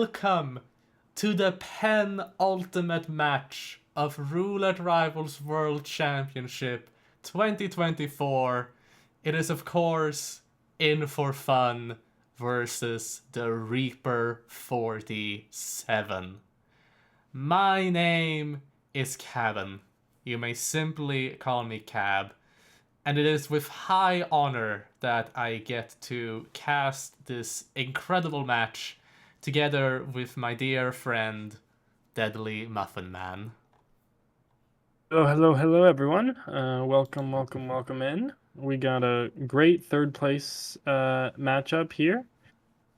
welcome to the penultimate match of Roulette Rivals World Championship 2024. It is, of course, In4Fun versus the Rieper 47. My name is Cabin. You may simply call me Cab. And it is with high honor that I get to cast this incredible match together with my dear friend, Deadly Muffin Man. Oh, hello, everyone. Welcome in. We got a great third place matchup here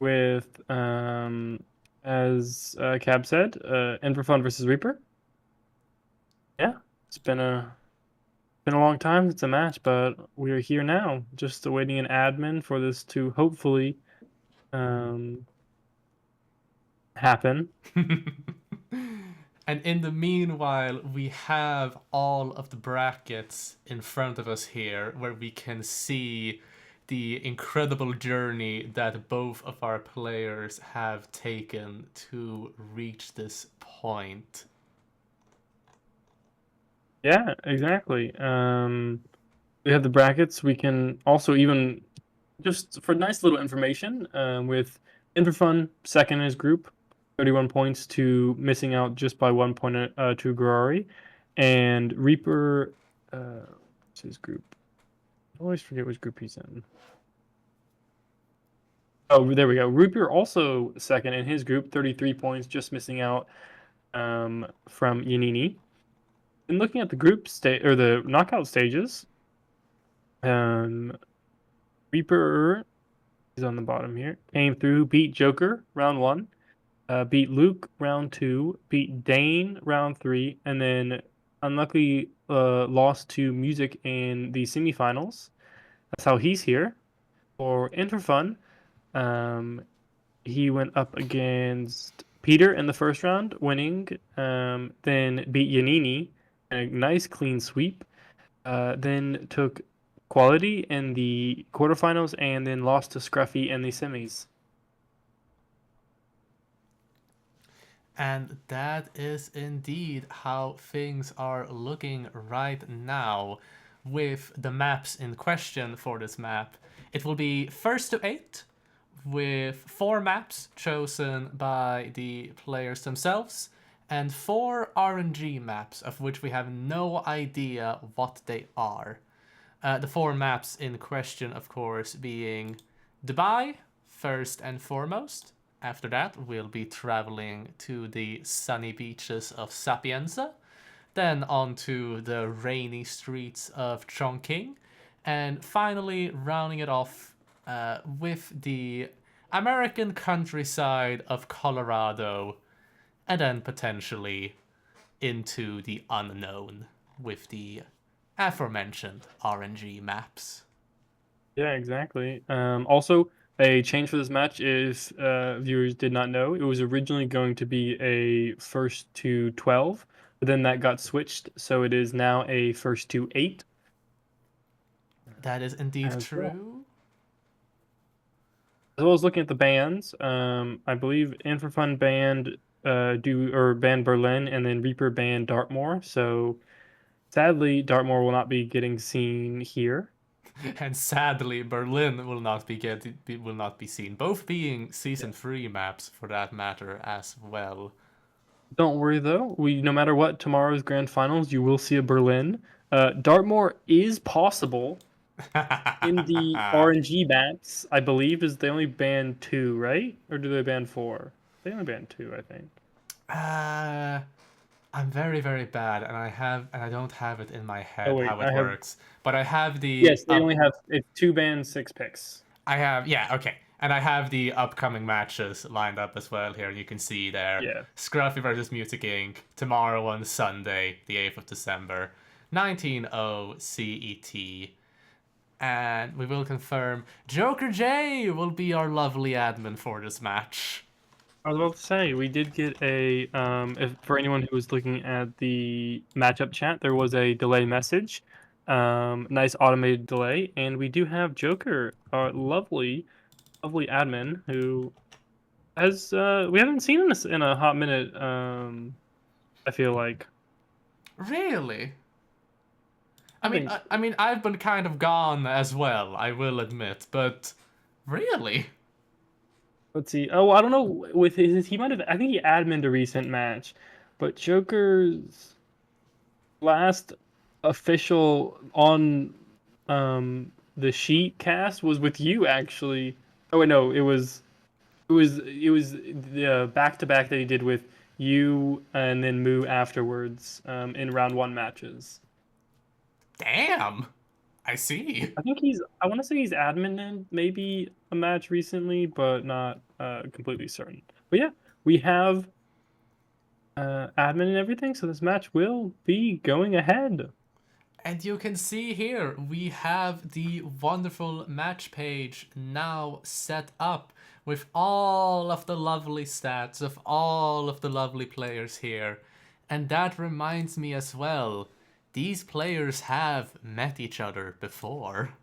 with, as Cab said, In4Fun versus Rieper. Yeah, it's been a long time since a match, but we are here now, just awaiting an admin for this to hopefully happen. And in the meanwhile, we have all of the brackets in front of us here where we can see the incredible journey that both of our players have taken to reach this point. Yeah, exactly. We have the brackets. We can also even, just for nice little information, with In4Fun second in his group, 31 points to missing out just by 1 point to Garari, and Rieper, what's his group? I always forget which group he's in. Oh, there we go. Rieper also second in his group, 33 points, just missing out from Yanini. And looking at the group stage or the knockout stages, Rieper is on the bottom here. Came through, beat Joker round 1, beat Luke round 2, beat Dane round 3, and then unluckily lost to Music in the semifinals. That's how he's here. For In4Fun, he went up against Peter in the first round, winning. Then beat Yanini, a nice clean sweep. Then took Quality in the quarterfinals, and then lost to Scruffy in the semis. And that is indeed how things are looking right now with the maps in question for this map. It will be first to 8 with 4 maps chosen by the players themselves and 4 RNG maps of which we have no idea what they are. The 4 maps in question, of course, being Dubai, first and foremost. After that, we'll be traveling to the sunny beaches of Sapienza, then on to the rainy streets of Chongqing, and finally rounding it off with the American countryside of Colorado, and then potentially into the unknown with the aforementioned RNG maps. Yeah, exactly. Also, a change for this match is viewers did not know. It was originally going to be a first to 12, but then that got switched, so it is now a first to 8. That is indeed true. As well as looking at the bands, I believe In4Fun banned banned Berlin, and then Rieper banned Dartmoor. So sadly, Dartmoor will not be getting seen here. And sadly, Berlin will not be seen. Both being season 3 maps for that matter as well. Don't worry though. No matter what tomorrow's grand finals, you will see a Berlin. Dartmoor is possible. In the RNG maps, I believe, is they only ban 2, right? Or do they ban 4? They only ban 2, I think. I'm very, very bad, and I don't have it in my head how it works. But I have the yes, they only have 2 bans, 6 picks. And I have the upcoming matches lined up as well here. You can see there. Yeah. Scruffy versus Music Inc. tomorrow on Sunday, the 8th of December, 19:00 CET. And we will confirm Joker J will be our lovely admin for this match. I was about to say, we did get a, for anyone who was looking at the matchup chat, there was a delay message, nice automated delay, and we do have Joker, our lovely admin, who As we haven't seen this in a hot minute. I feel like. Really? I I mean, think. I've been kind of gone as well, I will admit, but really? Let's see. Oh, I don't know. With his, he might have. I think he adminned a recent match, but Joker's last official on the sheet cast was with you actually. Oh wait, no, it was the back to back that he did with you and then Moo afterwards in round one matches. Damn. I see. I think I want to say he's admin maybe a match recently, but not completely certain. But yeah, we have admin and everything, so this match will be going ahead. And you can see here, we have the wonderful match page now set up with all of the lovely stats of all of the lovely players here. And that reminds me as well, these players have met each other before.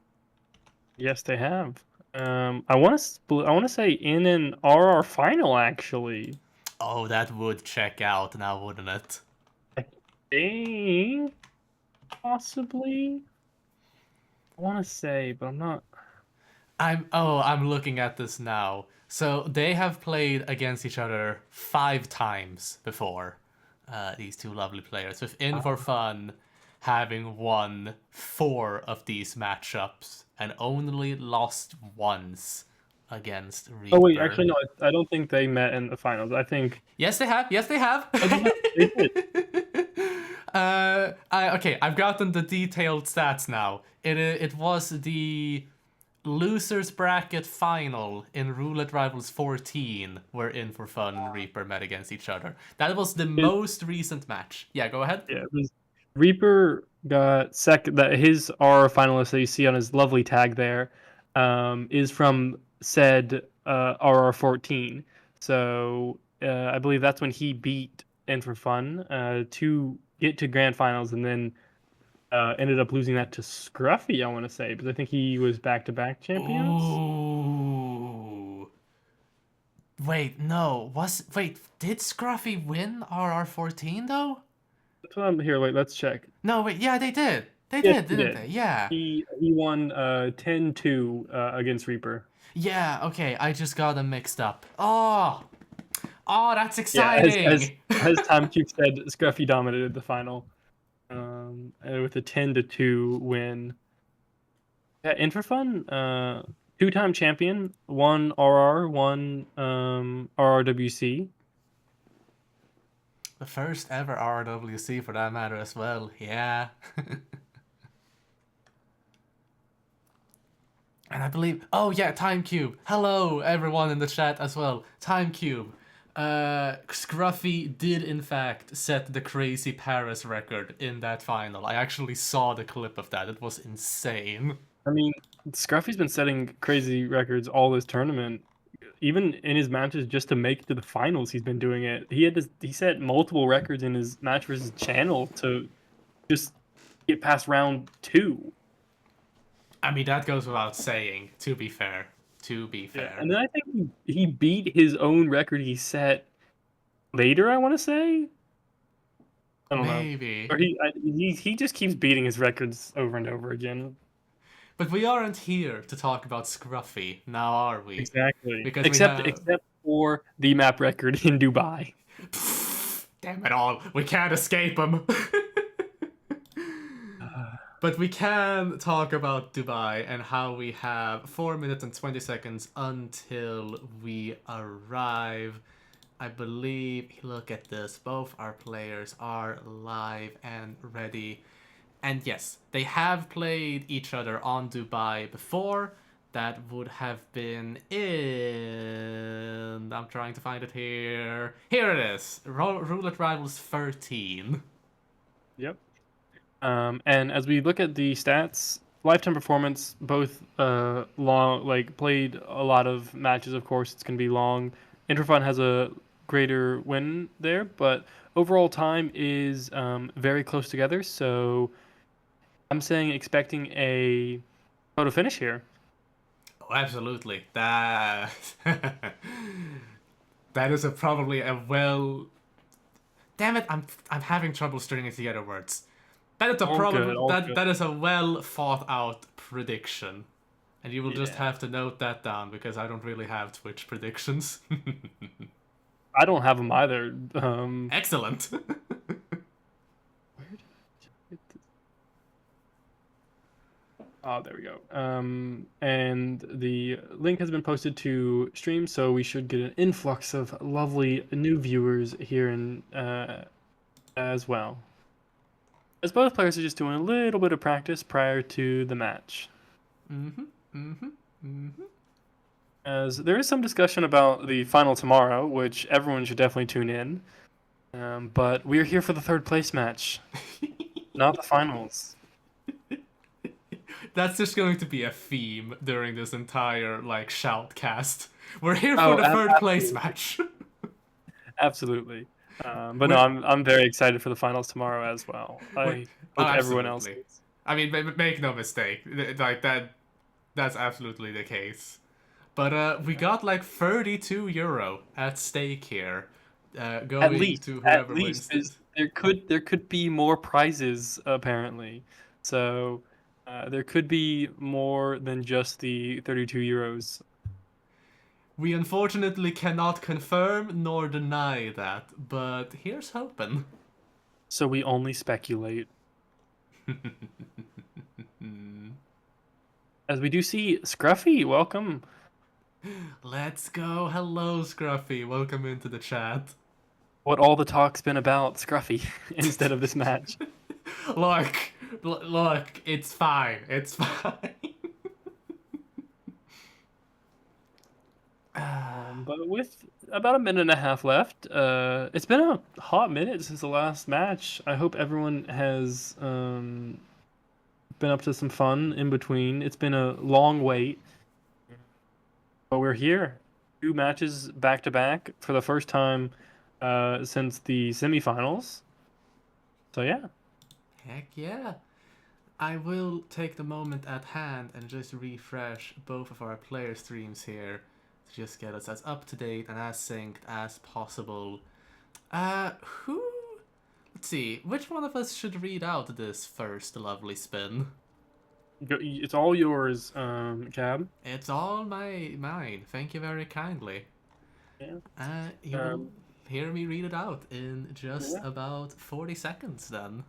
Yes, they have. I want to say in an RR final actually. Oh, that would check out now, wouldn't it? I think possibly. I want to say, but I'm not. I'm looking at this now. So they have played against each other 5 times before. These two lovely players, with In4Fun having won 4 of these matchups and only lost once against Oh wait, Rieper. actually no, I don't think they met in the finals. I think. Yes, they have. Yes, they have. Oh, they did. Okay, I've gotten the detailed stats now. It was the losers bracket final in Roulette Rivals 14 where In4Fun and Reaper met against each other. That was the It, most recent match. Yeah, go ahead. yeah, it was Reaper got second. That his R finalist that you see on his lovely tag there, is from said RR14. So I believe that's when he beat In for Fun to get to grand finals, and then ended up losing that to Scruffy. I want to say because I think he was back to back champions. Ooh. Wait, no. Did Scruffy win RR14 though? That's what I'm here. Wait, let's check. No, wait, yeah, they did. They Yes, did, he didn't did. they? Yeah. He won 10-2 against Reaper. Yeah, okay, I just got them mixed up. Oh, oh, that's Yeah, exciting. as Tom Cube said, Scruffy dominated the final, and with a 10-2 win. Yeah, In4Fun, two-time champion, one RR, one RRWC. The first ever RRWC for that matter as well. Yeah. And I believe, oh yeah, Time Cube. Hello, everyone in the chat as well. Time Cube. Scruffy did in fact set the crazy Paris record in that final. I actually saw the clip of that. It was insane. I mean, Scruffy's been setting crazy records all this tournament. Even in his matches, just to make it to the finals, he's been doing it. He set multiple records in his match versus Channel to just get past round two. I mean, that goes without saying, to be fair. To be Yeah, fair. and then I think he beat his own record he set later. I want to say. I don't know, Maybe. or he just keeps beating his records over and over again. But we aren't here to talk about Scruffy, now are we? Exactly. Because we Except have. except for the map record in Dubai. Damn it all, we can't escape him. But we can talk about Dubai and how we have 4 minutes and 20 seconds until we arrive. I believe, look at this, both our players are live and ready. And yes, they have played each other on Dubai before. That would have been in... I'm trying to find it here. Here it is. Roulette Rivals 13. Yep. And as we look at the stats, lifetime performance, both long, like played a lot of matches. Of course, it's gonna be long. In4Fun has a greater win there, but overall time is very close together. So I'm saying expecting a photo finish here. Oh, absolutely. That... That is probably a well. Damn it! I'm having trouble stringing together words. That is a All good, problem. all That good. that is a well thought out prediction, and you will just Yeah. have to note that down because I don't really have Twitch predictions. I don't have them either. Excellent. Where did I get this? Oh, there we go. And the link has been posted to stream, so we should get an influx of lovely new viewers here in as well. As both players are just doing a little bit of practice prior to the match. As there is some discussion about the final tomorrow, which everyone should definitely tune in. But we're here for the third place match, not the finals. That's just going to be a theme during this entire like shoutcast. We're here for Oh, the third place match. Absolutely. But no, I'm very excited for the finals tomorrow as well. I Oh, hope everyone else absolutely. is. I mean, make no mistake. Like that's absolutely the case. But we got like 32 euro at stake here, going to whoever wins this. There could be more prizes apparently, so there could be more than just the 32 euros. We unfortunately cannot confirm nor deny that, but here's hoping. So we only speculate. As we do see Scruffy, welcome. Let's go. Hello, Scruffy. Welcome into the chat. What all the talk's been about, Scruffy, instead of this match. Look, it's fine. It's fine. But with about a minute and a half left, it's been a hot minute since the last match. I hope everyone has been up to some fun in between. It's been a long wait, but we're here. 2 matches back to back for the first time since the semifinals. So yeah. Heck yeah. I will take the moment at hand and just refresh both of our player streams here to just get us as up to date and as synced as possible. Who? Let's see. Which one of us should read out this first lovely spin? It's all yours, Cab. It's all mine. Thank you very kindly. Yeah. You will hear me read it out in just about 40 seconds then.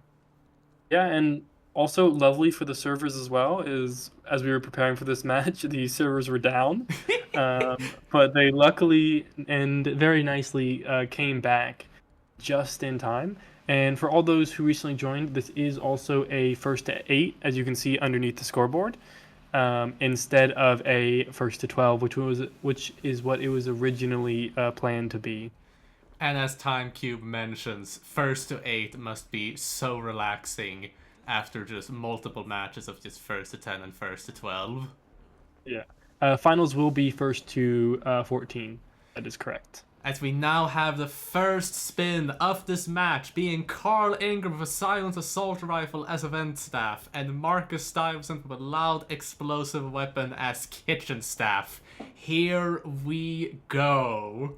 Yeah, and also lovely for the servers as well is as we were preparing for this match, the servers were down, but they luckily and very nicely came back just in time. And for all those who recently joined, this is also a first to 8, as you can see underneath the scoreboard, instead of a first to 12, which is what it was originally planned to be. And as TimeCube mentions, first to 8 must be so relaxing after just multiple matches of just first to 10 and first to 12. Yeah. Finals will be first to 14. That is correct. As we now have the first spin of this match being Carl Ingram with a silent assault rifle as event staff and Marcus Stuyvesant with a loud explosive weapon as kitchen staff. Here we go.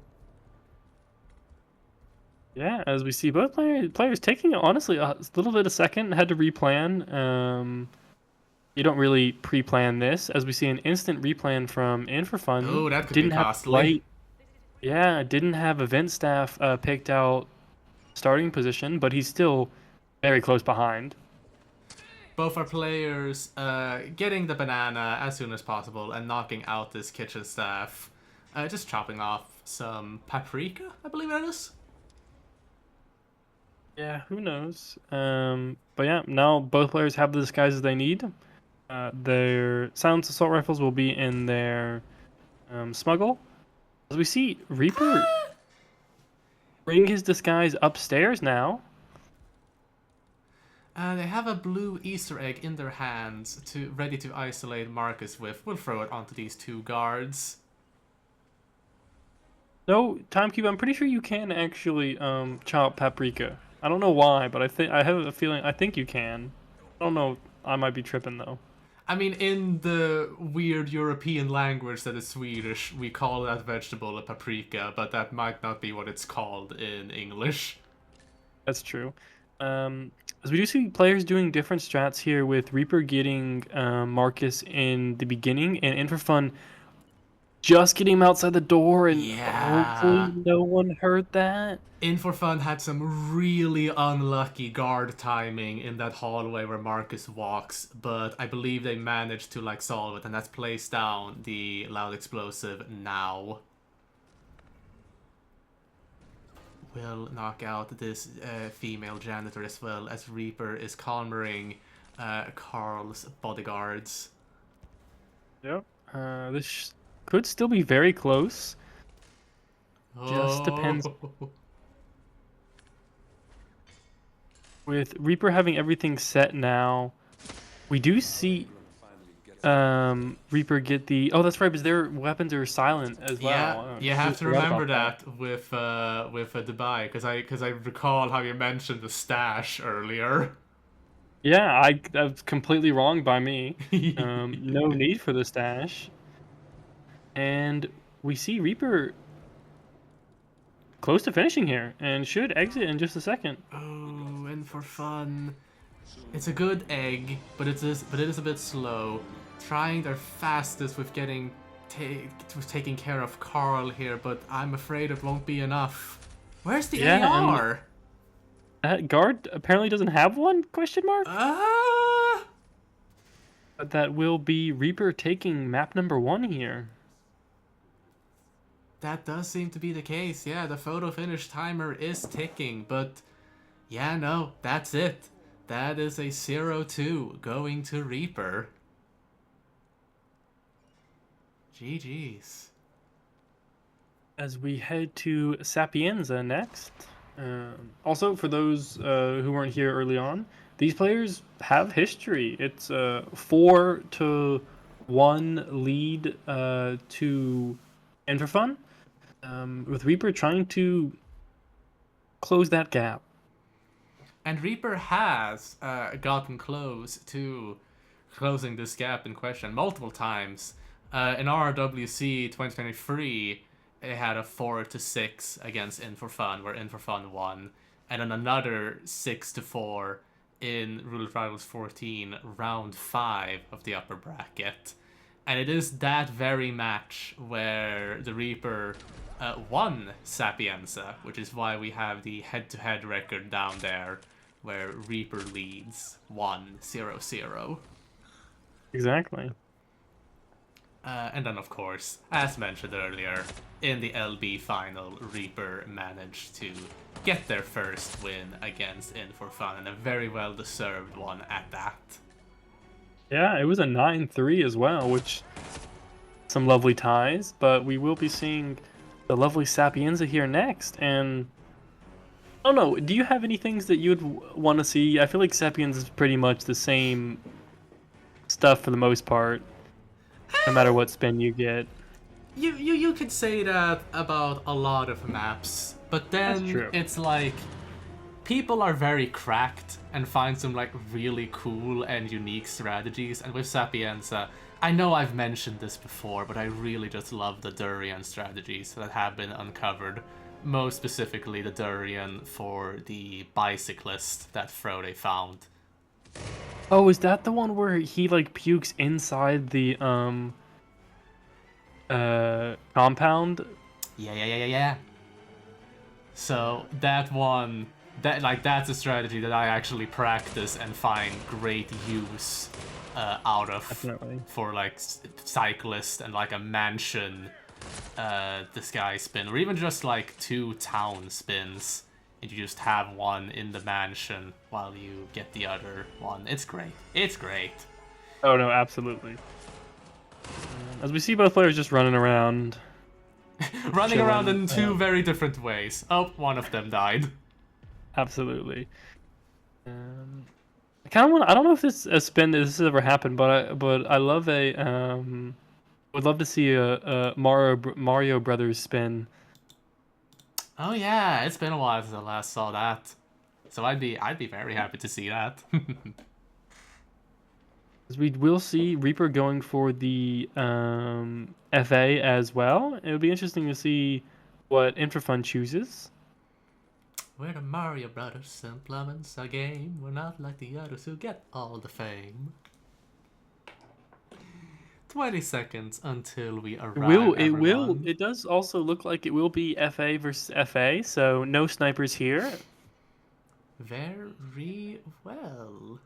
Yeah, as we see both players taking honestly a little bit of second, had to replan. You don't really pre-plan this, as we see an instant replan from In4Fun. Oh, that could be costly. Didn't have event staff picked out starting position, but he's still very close behind. Both our players getting the banana as soon as possible and knocking out this kitchen staff. Just chopping off some paprika, I believe it is. Yeah, who knows? But yeah, now both players have the disguises they need. Their silenced assault rifles will be in their smuggle. As we see Rieper bring his disguise upstairs now. They have a blue Easter egg in their hands, ready to isolate Marcus with. We'll throw it onto these 2 guards. No, TimeCube, I'm pretty sure you can actually chop paprika. I don't know why, but I have a feeling I think you can. I don't know. I might be tripping though. I mean, in the weird European language that is Swedish, we call that vegetable a paprika, but that might not be what it's called in English. That's true. Um, as we do see players doing different strats here, with Reaper getting Marcus in the beginning, and In4Fun just getting him outside the door, and hopefully Yeah. no one heard that. In4Fun had some really unlucky guard timing in that hallway where Marcus walks, but I believe they managed to like solve it, and that's place down the loud explosive now. Will knock out this female janitor as well, as Reaper is cornering Carl's bodyguards. Yep. This could still be very close. Just depends. Oh. With Reaper having everything set now, we do see Reaper get the. Oh, that's right, because their weapons are silent as well. Yeah, you have to remember that with Dubai, because I recall how you mentioned the stash earlier. Yeah, that's completely wrong by me. No need for the stash. And we see Reaper close to finishing here and should exit in just a second. Oh, In4Fun. It's a good egg, but it is a bit slow. Trying their fastest with taking care of Carl here, but I'm afraid it won't be enough. Where's the AR? That guard apparently doesn't have one? Question mark? But that will be Reaper taking map number 1 here. That does seem to be the case. Yeah, the photo finish timer is ticking, but yeah, no, that's it. That is a 0-2 going to Reaper. GG's. As we head to Sapienza next. Also, for those who weren't here early on, these players have history. It's 4-1 lead to In4Fun, with Reaper trying to close that gap. And Reaper has gotten close to closing this gap in question multiple times. In RRWC 2023, it had a 4-6 against In4Fun, where In4Fun won, and then another 6-4 in Roulette Rivals 14, round 5 of the upper bracket. And it is that very match where the Reaper won Sapienza, which is why we have the head-to-head record down there, where Reaper leads 1-0-0. Exactly. And then, of course, as mentioned earlier, in the LB final, Reaper managed to get their first win against In4Fun, and a very well-deserved one at that. Yeah, it was a 9-3 as well, which some lovely ties, but we will be seeing the lovely Sapienza here next, and I don't know, do you have any things that you'd want to see? I feel like Sapienza is pretty much the same stuff for the most part, no matter what spin you get. You could say that about a lot of maps, but then it's like people are very cracked and find some like really cool and unique strategies, and with Sapienza, I know I've mentioned this before, but I really just love the durian strategies that have been uncovered. Most specifically the durian for the bicyclist that Frote found. Oh, is that the one where he like pukes inside the compound? Yeah. So that one, that's a strategy that I actually practice and find great use out of. Definitely. For like cyclist and like a mansion disguise spin, or even just like 2 town spins, and you just have one in the mansion while you get the other one. It's great. It's great. Oh no, absolutely. As we see both players just running around. Running around in 2 very different ways. Oh, one of them died. Absolutely. I kind of want. I don't know if this a spin this has ever happened, but I love a would love to see a Mario Brothers spin. Oh yeah, it's been a while since I last saw that, so I'd be very happy to see that. As we will see Reaper going for the FA as well. It would be interesting to see what In4Fun chooses. We're the Mario Brothers, implements a game. We're not like the others who get all the fame. 20 seconds until we arrive, everyone. It does also look like it will be FA versus FA, so no snipers here. Very well.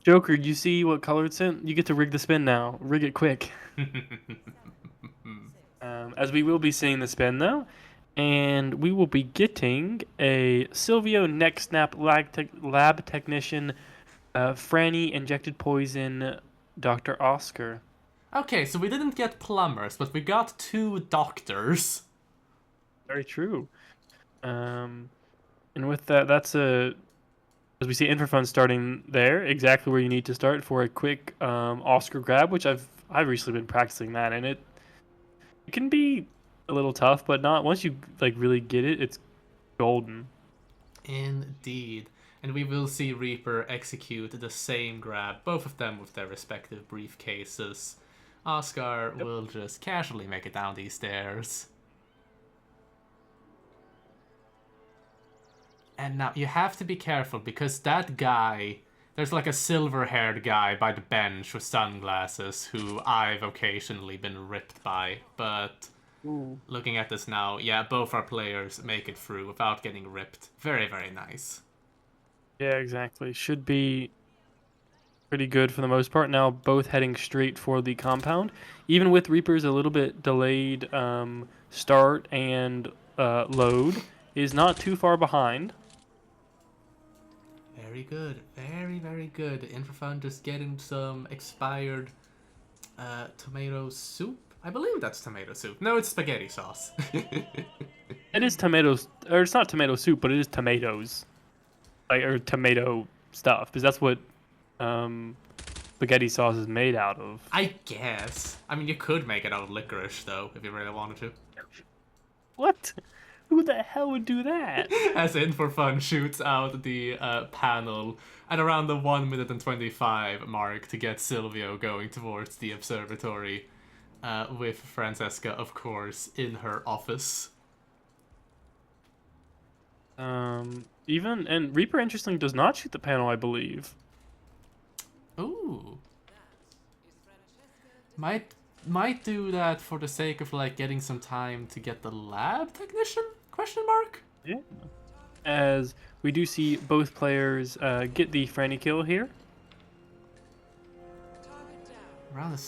Joker, you see what color it's in? You get to rig the spin now. Rig it quick. As we will be seeing the spin though, and we will be getting a Silvio Neck Snap Lab Technician, Franny Injected Poison, Dr. Oscar. Okay, so we didn't get plumbers, but we got 2 doctors. Very true. And with that, that's as we see In4Fun starting there, exactly where you need to start for a quick Oscar grab, which I've recently been practicing that, and it can be a little tough, but not once you like really get it, it's golden. Indeed. And we will see Reaper execute the same grab, both of them with their respective briefcases. Oscar will just casually make it down these stairs. And now you have to be careful because that guy, there's like a silver-haired guy by the bench with sunglasses who I've occasionally been ripped by. But looking at this now, yeah, both our players make it through without getting ripped. Very, very nice. Yeah, exactly. Should be pretty good for the most part. Now both heading straight for the compound. Even with Reaper's a little bit delayed start and load, is not too far behind. Very good. Very, very good. In4Fun just getting some expired tomato soup. I believe that's tomato soup. No, it's spaghetti sauce. It is tomatoes, or it's not tomato soup, but it is tomatoes, or tomato stuff, because that's what spaghetti sauce is made out of. I guess. I mean, you could make it out of licorice, though, if you really wanted to. What? Who the hell would do that? As In4Fun shoots out the panel at around the 1 minute and 25 mark to get Silvio going towards the observatory, with Francesca, of course, in her office. And Reaper, interesting, does not shoot the panel, I believe. Ooh. Might do that for the sake of like getting some time to get the lab technician? Question mark? Yeah. As we do see both players get the Franny kill here.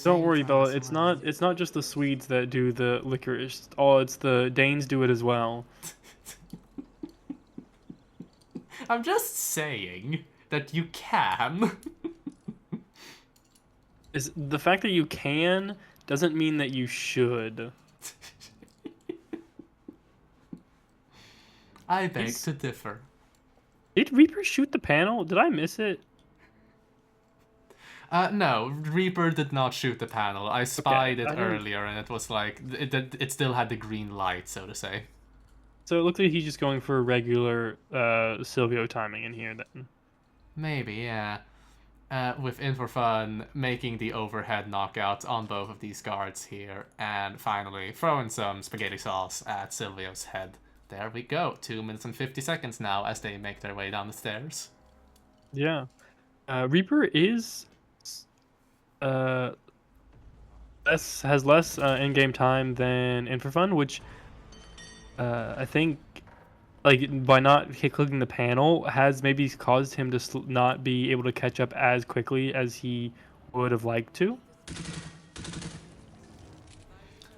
Don't worry, Bella. It's not just the Swedes that do the licorice. It's the Danes do it as well. I'm just saying that you can. Is the fact that you can doesn't mean that you should. I beg to differ. Did Reaper shoot the panel? Did I miss it? No, Reaper did not shoot the panel. I spied it earlier, and it was like it still had the green light, so to say. So it looks like he's just going for a regular Silvio timing in here then. Maybe, yeah. With In4Fun making the overhead knockouts on both of these guards here, and finally throwing some spaghetti sauce at Silvio's head. There we go. 2 minutes and 50 seconds now as they make their way down the stairs. Yeah. Reaper is has less in-game time than In4Fun, which I think, like, by not clicking the panel has maybe caused him to not be able to catch up as quickly as he would have liked to.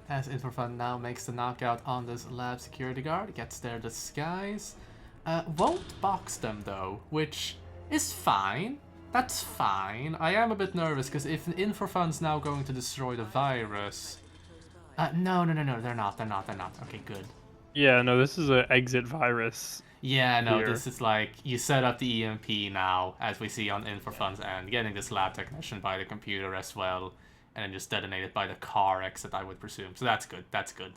As In4Fun now makes the knockout on this lab security guard, gets their disguise. Won't box them though, which is fine. That's fine. I am a bit nervous because if In4Fun's now going to destroy the virus... No, they're not. Okay, good. Yeah, no, this is an exit virus. Yeah, no, this is like, you set up the EMP now, as we see on In4Fun's end, getting this lab technician by the computer as well, and then just detonate it by the car exit, I would presume. So that's good, that's good.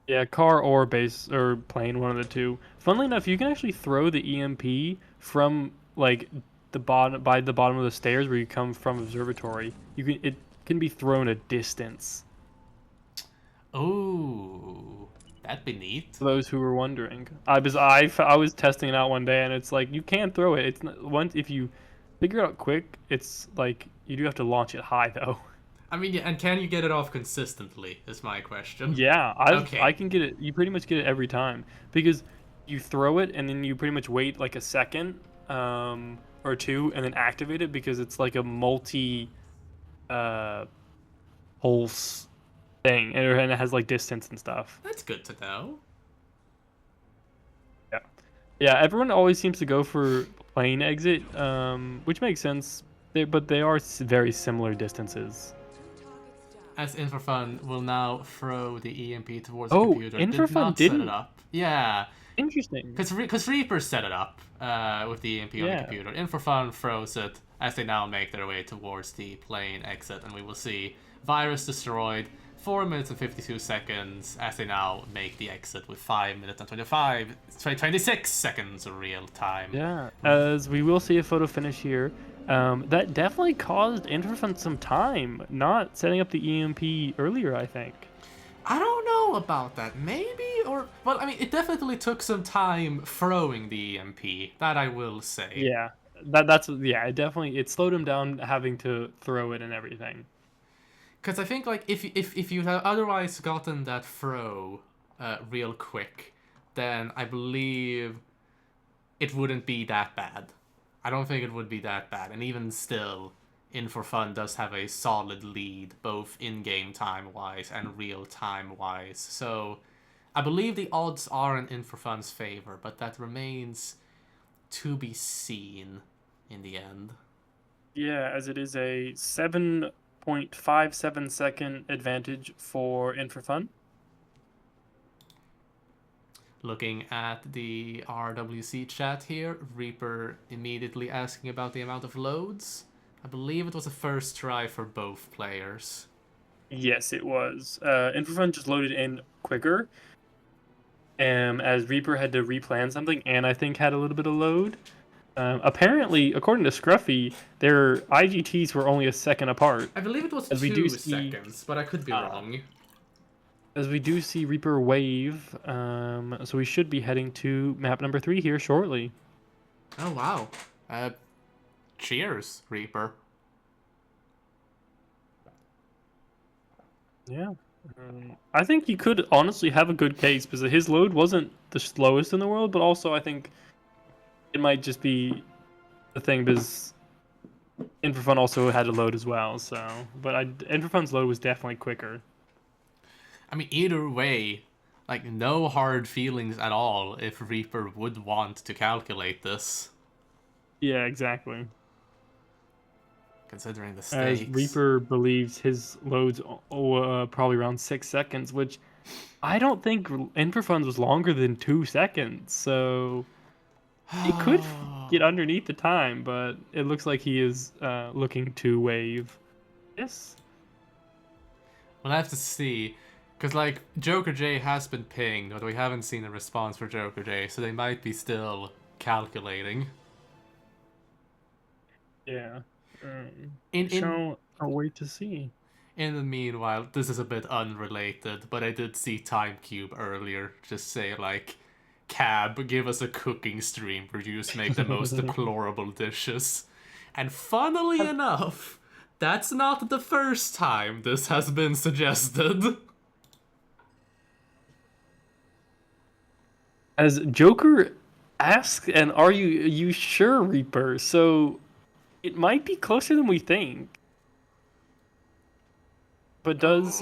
Yeah, car or base, or plane, one of the two. Funnily enough, you can actually throw the EMP from, like, the bottom of the stairs where you come from observatory. It can be thrown a distance. Oh, that'd be neat. For those who were wondering, I was testing it out one day, and it's like you can't throw it. It's not, once if you figure it out quick, it's like you do have to launch it high though. I mean, yeah, and can you get it off consistently? Is my question. Yeah, Okay. I can get it. You pretty much get it every time because you throw it and then you pretty much wait like a second or two and then activate it because it's like a multi pulse thing and it has like distance and stuff. That's good to know. Yeah, yeah. Everyone always seems to go for plane exit, which makes sense. But they are very similar distances. As In4Fun will now throw the EMP towards the Oh, computer. In4Fun Did not didn't. set it up. Yeah. Interesting. Because Reaper set it up with the EMP on the computer. In4Fun throws it as they now make their way towards the plane exit, and we will see Virus destroyed. 4 minutes and 52 seconds as they now make the exit with 5 minutes and 26 seconds of real time. Yeah, as we will see a photo finish here. That definitely caused In4Fun some time not setting up the EMP earlier, I think. I don't know about that. Maybe, or... Well, I mean, it definitely took some time throwing the EMP. That I will say. Yeah, it slowed him down having to throw it and everything. Because I think, like, if you had otherwise gotten that throw real quick, then I believe it wouldn't be that bad. I don't think it would be that bad. And even still, In4Fun does have a solid lead, both in-game time-wise and real-time-wise. So I believe the odds are in In4Fun's favor, but that remains to be seen in the end. Yeah, as it is a 7.57 second advantage for In4Fun. Looking at the RRWC chat here, Reaper immediately asking about the amount of loads. I believe it was a first try for both players. Yes, it was. In4Fun just loaded in quicker, as Reaper had to replan something, and I think had a little bit of load. Apparently, according to Scruffy, their IGTs were only a second apart. I believe it was 2 seconds, but I could be wrong. As we do see Reaper wave, so we should be heading to map number 3 here shortly. Oh, wow. Cheers, Reaper. Yeah. I think you could honestly have a good case, because his load wasn't the slowest in the world, but also I think it might just be the thing, because In4Fun also had a load as well, so... But In4Fun's load was definitely quicker. I mean, either way, like, no hard feelings at all if Reaper would want to calculate this. Yeah, exactly. Considering the stakes. As Reaper believes his load's probably around 6 seconds, which I don't think In4Fun's was longer than 2 seconds, so he could get underneath the time, but it looks like he is looking to wave. Yes. We'll have to see. Because, like, Joker J has been pinged, but we haven't seen a response for Joker J, so they might be still calculating. Yeah. So, I'll wait to see. In the meanwhile, this is a bit unrelated, but I did see TimeCube earlier just say, like, Cab, give us a cooking stream where you just make the most deplorable dishes. And funnily enough, that's not the first time this has been suggested. As Joker asks, and are you sure, Reaper? So it might be closer than we think. But does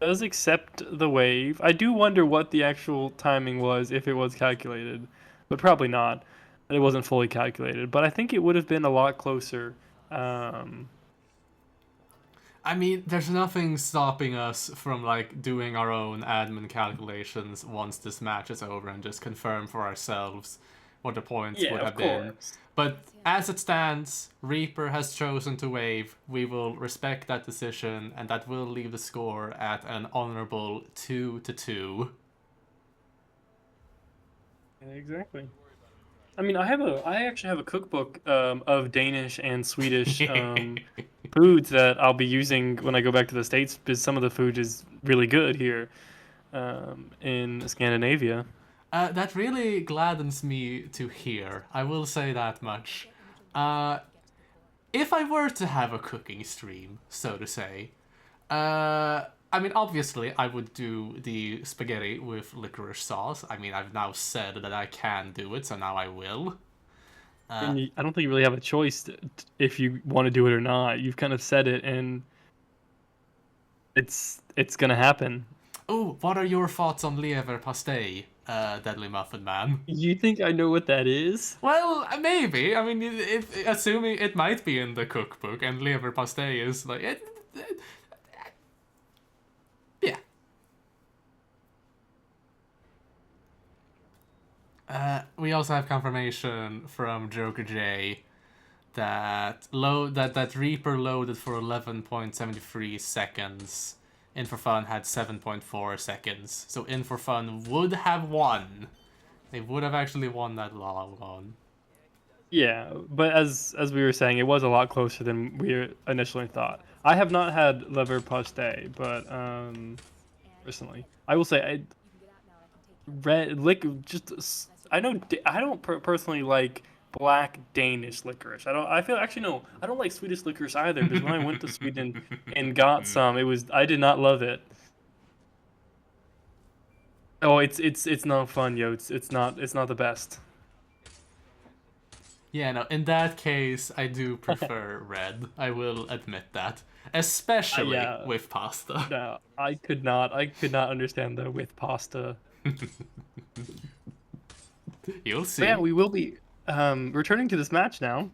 accept the wave. I do wonder what the actual timing was if it was calculated, but probably not. It wasn't fully calculated, but I think it would have been a lot closer. I mean, there's nothing stopping us from, like, doing our own admin calculations once this match is over and just confirm for ourselves what the points would have been. But as it stands, Reaper has chosen to wave. We will respect that decision, and that will leave the score at an honorable 2-2. Exactly. I mean, I actually have a cookbook of Danish and Swedish foods that I'll be using when I go back to the States because some of the food is really good here in Scandinavia. That really gladdens me to hear. I will say that much. Uh, if I were to have a cooking stream, so to say, I mean, obviously, I would do the spaghetti with licorice sauce. I mean, I've now said that I can do it, so now I will. And I don't think you really have a choice if you want to do it or not. You've kind of said it, and it's gonna happen. Oh, what are your thoughts on leverpastej, Deadly Muffin Man? You think I know what that is? Well, maybe. I mean, assuming it might be in the cookbook, and leverpastej is like yeah. We also have confirmation from Joker J that Reaper loaded for 11.73 seconds. In4Fun had 7.4 seconds. So In4Fun would have won. They would have actually won that long one. Yeah, but as we were saying, it was a lot closer than we initially thought. I have not had lever paste, but personally, I will say I know I don't personally like black Danish licorice. I feel actually no, I don't like Swedish licorice either. Because when I went to Sweden and got some, I did not love it. Oh, it's not fun, yo. It's not the best. Yeah, no, in that case, I do prefer red. I will admit that. Especially Yeah. with pasta. No, I could not understand the with pasta. You'll see. But yeah, we will be returning to this match now.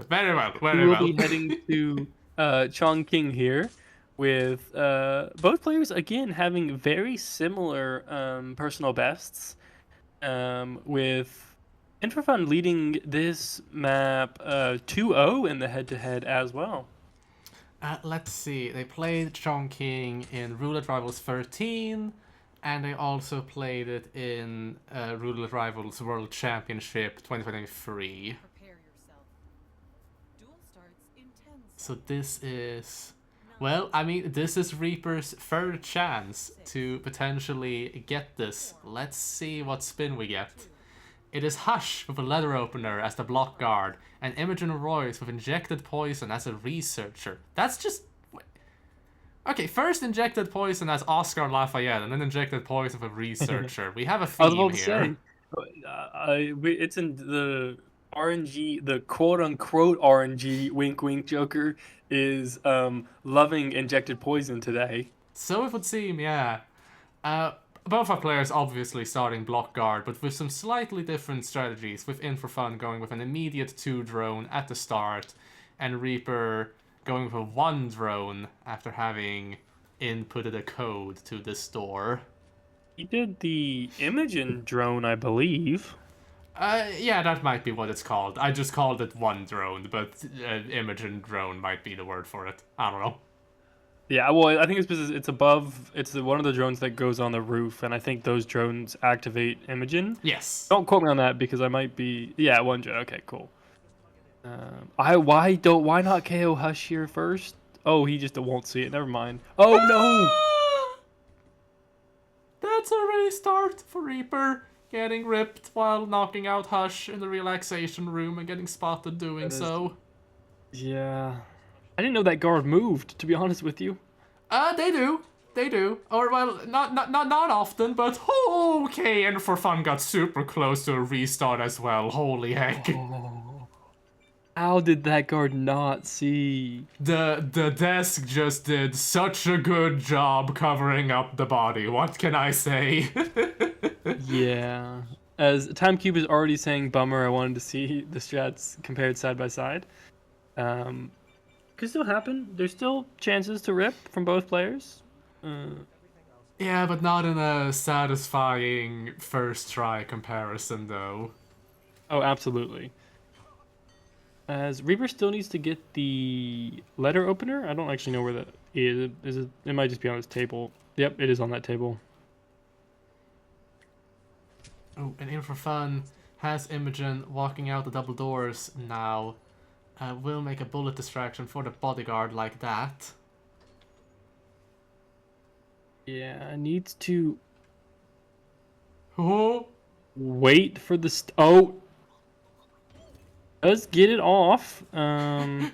Very well, We very will well. be heading to Chongqing here, with both players again having very similar personal bests. With In4Fun leading this map 2-0 in the head-to-head as well. Let's see. They played Chongqing in Roulette Rivals 13, and they also played it in Roulette Rivals World Championship 2023. So this is... Well, I mean, this is Reaper's third chance to potentially get this. Let's see what spin we get. It is Hush with a letter opener as the block guard, and Imogen Royce with injected poison as a researcher. That's just... Okay, first injected poison as Oscar Lafayette, and then injected poison with a researcher. We have a I was theme about to here. say, it's in the RNG, the quote-unquote RNG, wink wink Joker, is loving injected poison today. So it would seem, yeah. Both our players obviously starting block guard, but with some slightly different strategies, with In4Fun going with an immediate 2 drone at the start, and Reaper going with a 1 drone after having inputted a code to this door. He did the Imogen drone, I believe. Yeah, that might be what it's called. I just called it 1 drone, but Imogen drone might be the word for it. I don't know. Yeah, well, I think it's because it's above. It's one of the drones that goes on the roof, and I think those drones activate Imogen. Yes. Don't quote me on that because I might be. Yeah, 1 drone. Okay, cool. Why not KO Hush here first? Oh, he just won't see it. Never mind. Oh no! That's a restart for Reaper. Getting ripped while knocking out Hush in the relaxation room and getting spotted doing so. Yeah. I didn't know that guard moved, to be honest with you. They do. They do. Or, well, not often, but okay, In4Fun got super close to a restart as well. Holy heck. Oh. How did that guard not see? The desk just did such a good job covering up the body. What can I say? Yeah. As Timecube is already saying, bummer, I wanted to see the strats compared side by side. Could still happen. There's still chances to rip from both players. Yeah, but not in a satisfying first try comparison, though. Oh, absolutely. As Reaper still needs to get the letter opener. I don't actually know where that is. It might just be on this table. Yep, it is on that table. Oh, and In4Fun Has Imogen walking out the double doors now. Will make a bullet distraction for the bodyguard like that. Yeah, needs to Oh! wait for the does get it off. Imogen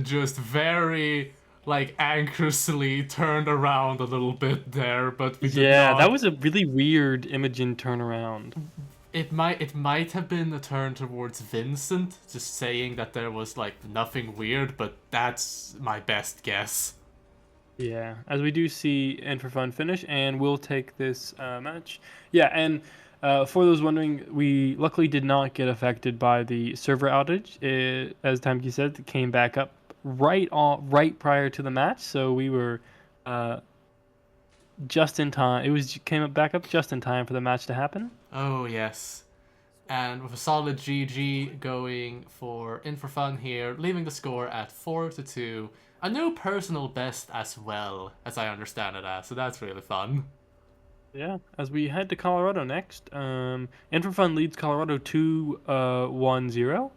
just very, like, anxiously turned around a little bit there, but we did Yeah, not. that was a really weird Imogen turnaround. It might have been a turn towards Vincent, just saying that there was, like, nothing weird, but that's my best guess. Yeah, as we do see In4Fun finish, and we'll take this match. Yeah, and for those wondering, we luckily did not get affected by the server outage. As Timekey said, it came back up right prior to the match, so we were just in time. Came back up just in time for the match to happen. Oh, yes. And with a solid GG going for In4Fun here, leaving the score at 4-2. A new personal best as well, as I understand it as, so that's really fun. Yeah, as we head to Colorado next, In4Fun leads Colorado 2-1-0.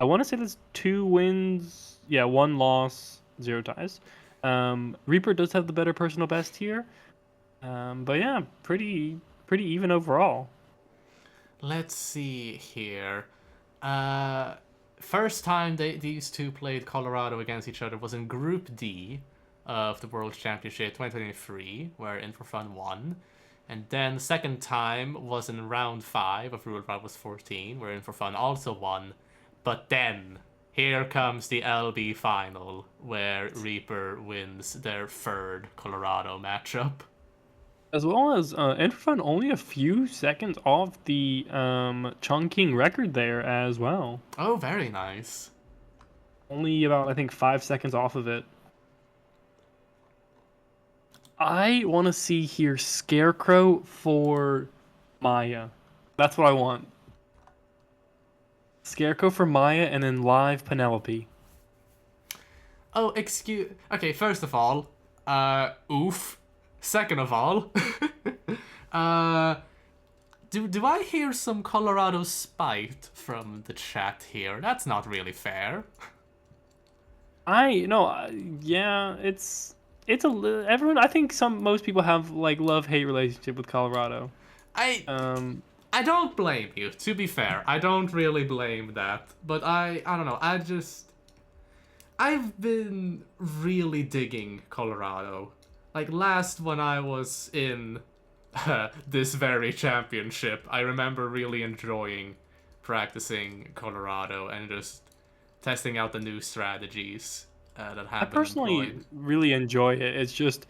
I want to say that's 2 wins, 1 loss, 0 ties. Rieper does have the better personal best here, but yeah, pretty even overall. Let's see here. First time these two played Colorado against each other was in Group D of the World Championship 2023, where In4Fun won. And then the second time was in Round 5 of Roulette was 14, where In4Fun also won. But then, here comes the LB final, where Rieper wins their third Colorado matchup. As well as In4Fun only a few seconds off the Chongqing record there as well. Oh, very nice. Only about, I think, 5 seconds off of it. I want to see here Scarecrow for Maya. That's what I want. Scarecrow for Maya and then live Penelope. Oh, excuse... Okay, first of all, oof. Second of all, do I hear some Colorado spite from the chat here? That's not really fair. Yeah, it's everyone. I think most people have like love-hate relationship with Colorado. I don't blame you. To be fair, I don't really blame that. But I don't know. I've been really digging Colorado. Like last when I was in this very championship, I remember really enjoying practicing Colorado and just testing out the new strategies that have I been personally employed. really enjoy it. It's just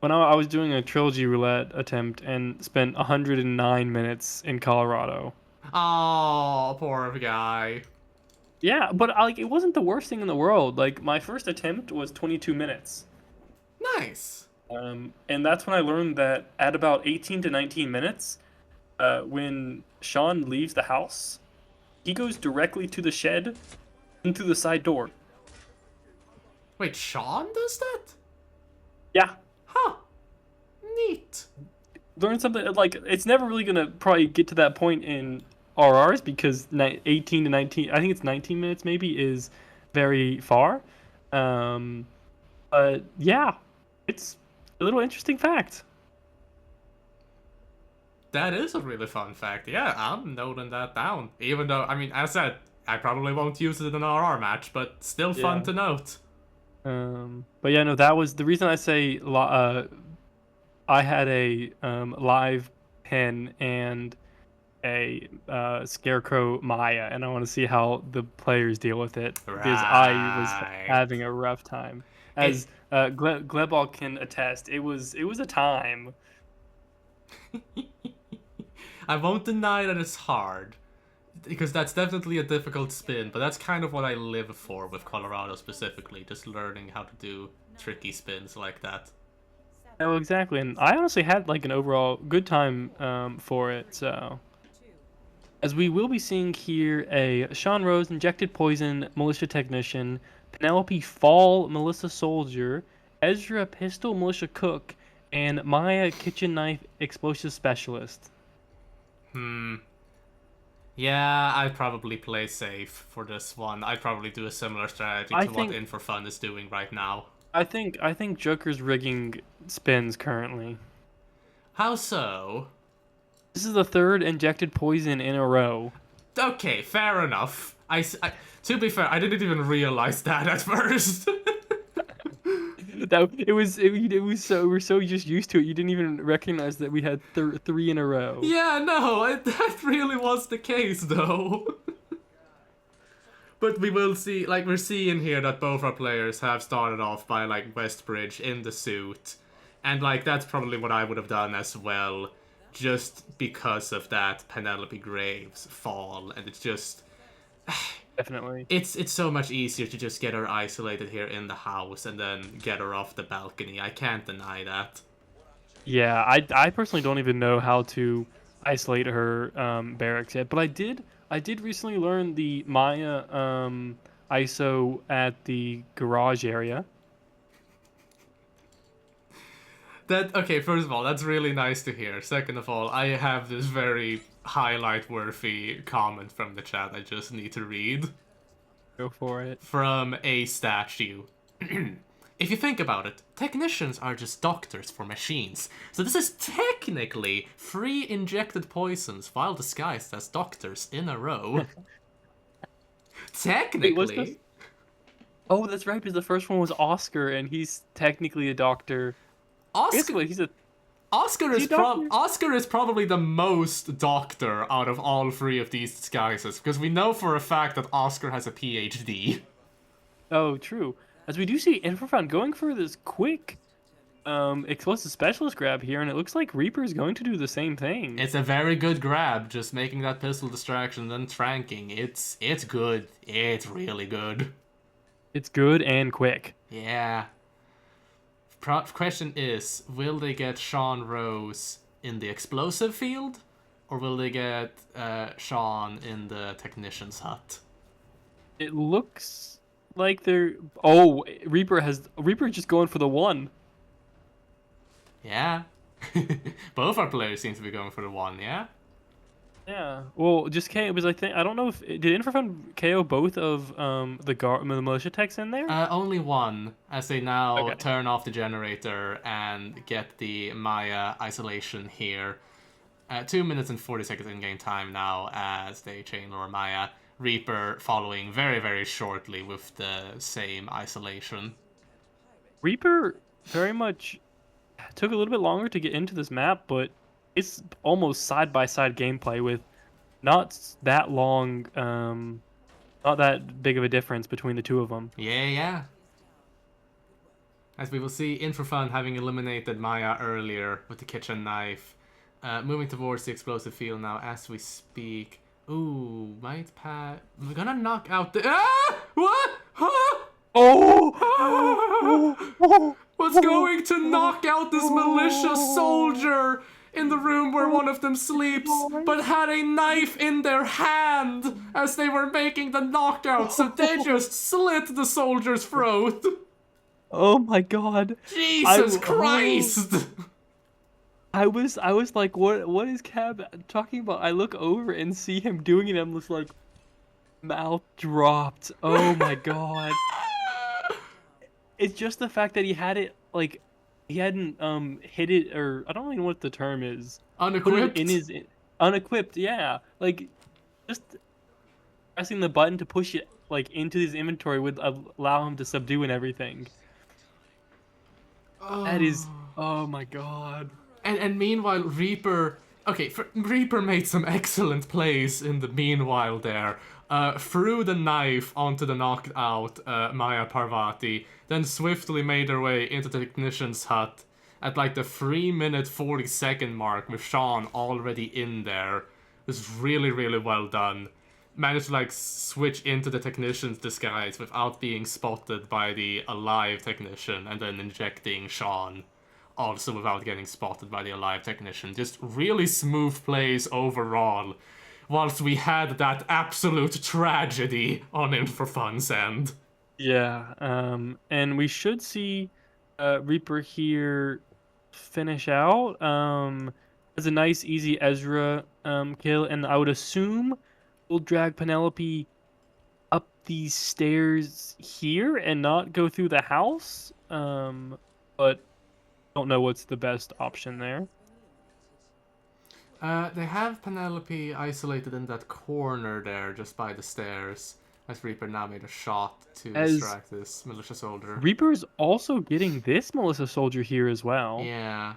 when I was doing a trilogy roulette attempt and spent 109 minutes in Colorado. Oh, poor guy. Yeah, but like it wasn't the worst thing in the world. Like my first attempt was 22 minutes. Nice. And that's when I learned that at about 18 to 19 minutes, when Sean leaves the house, he goes directly to the shed into the side door. Wait, Sean does that? Yeah. Huh. Neat. Learn something like it's never really gonna probably get to that point in RRs because 18 to 19, I think it's 19 minutes maybe is very far. But yeah, it's a little interesting fact. That is a really fun fact. Yeah, I'm noting that down. Even though, I mean, as I said, I probably won't use it in an RR match, but still fun to note. But yeah, no, that was the reason I say I had a live pen and a Scarecrow Maya, and I want to see how the players deal with it because I was having a rough time. As Glebal can attest, it was a time. I won't deny that it's hard, because that's definitely a difficult spin, but that's kind of what I live for with Colorado specifically, just learning how to do tricky spins like that. Oh, exactly, and I honestly had like an overall good time for it, so... As we will be seeing here a Sean Rose injected poison militia technician, Penelope Fall Melissa soldier, Ezra pistol militia cook, and Maya kitchen knife explosive specialist. Yeah, I'd probably play safe for this one. I'd probably do a similar strategy I to what think In4Fun is doing right now. I think Joker's rigging spins currently. How so? This is the third injected poison in a row. Okay, fair enough. To be fair, I didn't even realize that at first. It was so we're so just used to it. You didn't even recognize that we had three in a row. Yeah, no, that really was the case though. But we will see, like, we're seeing here that both our players have started off by, like, Westbridge in the suit. And, like, that's probably what I would have done as well, just because of that Penelope Graves fall. And it's just, Definitely. it's so much easier to just get her isolated here in the house and then get her off the balcony. I can't deny that. Yeah, I personally don't even know how to isolate her barracks yet, but I did recently learn the Maya ISO at the garage area. That okay, first of all, that's really nice to hear. Second of all, I have this very highlight-worthy comment from the chat I just need to read. Go for it. From a statue. If you think about it, technicians are just doctors for machines. So this is technically three injected poisons while disguised as doctors in a row. Wait, what's this? Technically. Oh, that's right, because the first one was Oscar, and he's technically a doctor. I guess Oscar what he's a Oscar is he is a doctor? Oscar is probably the most doctor out of all three of these disguises because we know for a fact that Oscar has a PhD. Oh, true. As we do see In4Fun going for this quick explosive specialist grab here, and it looks like Reaper is going to do the same thing. It's a very good grab, just making that pistol distraction, then tranking. It's good. It's really good. It's good and quick. Yeah. Question is, will they get Sean Rose in the explosive field, or will they get Sean in the technician's hut? It looks like they're. Oh, Reaper just going for the one. Yeah. Both our players seem to be going for the one, yeah? Yeah. Well, just KO because I don't know if did In4Fun KO both of the militia techs in there. Only one, as they now Okay. turn off the generator and get the Maya isolation here. 2 minutes and 40 seconds in game time now as they chain lure Maya. Reaper following very, very shortly with the same isolation. Reaper very much took a little bit longer to get into this map, but it's almost side by side gameplay with not that long, not that big of a difference between the two of them. Yeah, yeah. As we will see, In4Fun having eliminated Maya earlier with the kitchen knife. Moving towards the explosive field now as we speak. Ooh, might Pat. We're gonna knock out the. Ah! What? Huh? Oh! Was going to knock out this militia soldier in the room where one of them sleeps, but had a knife in their hand as they were making the knockout, so they just slit the soldier's throat. Oh my god! Jesus Christ! I was like, what is Cab talking about? I look over and see him doing it. I'm just like, mouth dropped. Oh my god! It's just the fact that he had it like, he hadn't hit it, or I don't even know what the term is. Unequipped? Put it in his unequipped. Yeah, like just pressing the button to push it like into his inventory would allow him to subdue and everything. That is, oh my god. And meanwhile, Reaper... Okay, Reaper made some excellent plays in the meanwhile there. Threw the knife onto the knocked out Maya Parvati, then swiftly made her way into the technician's hut at like the 3-minute 40-second mark with Sean already in there. It was really, really well done. Managed to like switch into the technician's disguise without being spotted by the alive technician and then injecting Sean. Also without getting spotted by the alive technician. Just really smooth plays overall. Whilst we had that absolute tragedy on In4Fun's end. Yeah, and we should see Reaper here finish out. As a nice, easy Ezra kill, and I would assume will drag Penelope up these stairs here and not go through the house. But don't know what's the best option there. They have Penelope isolated in that corner there, just by the stairs. As Reaper now made a shot to As distract this militia soldier. Reaper's also getting this Melissa soldier here as well. Yeah.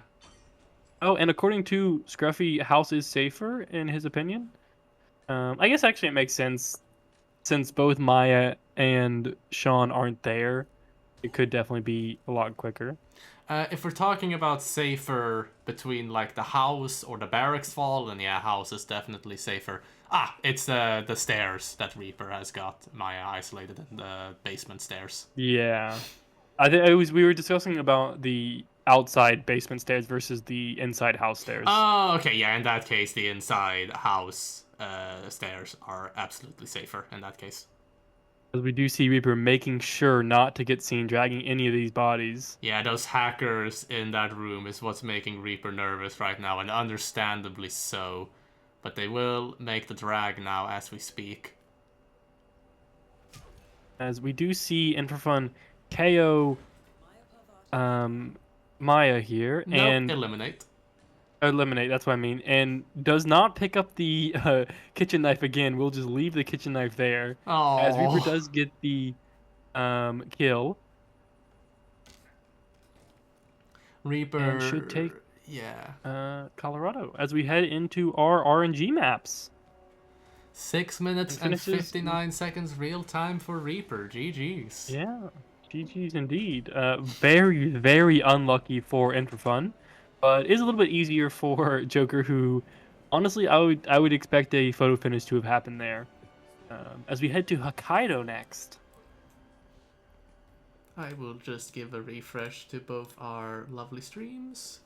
Oh, and according to Scruffy, house is safer in his opinion. I guess actually it makes sense since both Maya and Sean aren't there. It could definitely be a lot quicker. If we're talking about safer between like the house or the barracks fall, then yeah, house is definitely safer. Ah, it's the stairs that Reaper has got Maya isolated in the basement stairs. Yeah, I think we were discussing about the outside basement stairs versus the inside house stairs. Oh, okay, yeah. In that case, the inside house stairs are absolutely safer. In that case. Because we do see Reaper making sure not to get seen dragging any of these bodies. Yeah, those hackers in that room is what's making Reaper nervous right now, and understandably so. But they will make the drag now as we speak. As we do see In4Fun KO Maya here. Nope, and eliminate. Eliminate, that's what I mean. And does not pick up the kitchen knife again. We'll just leave the kitchen knife there. Oh. As Reaper does get the kill. Reaper and should take Colorado as we head into our RNG maps. 6 minutes and 59 seconds real time for Reaper. GG's. Yeah, GG's indeed. Very, very unlucky for In4Fun, but is a little bit easier for Joker, who honestly I would expect a photo finish to have happened there. As we head to Hokkaido next. I will just give a refresh to both our lovely streams.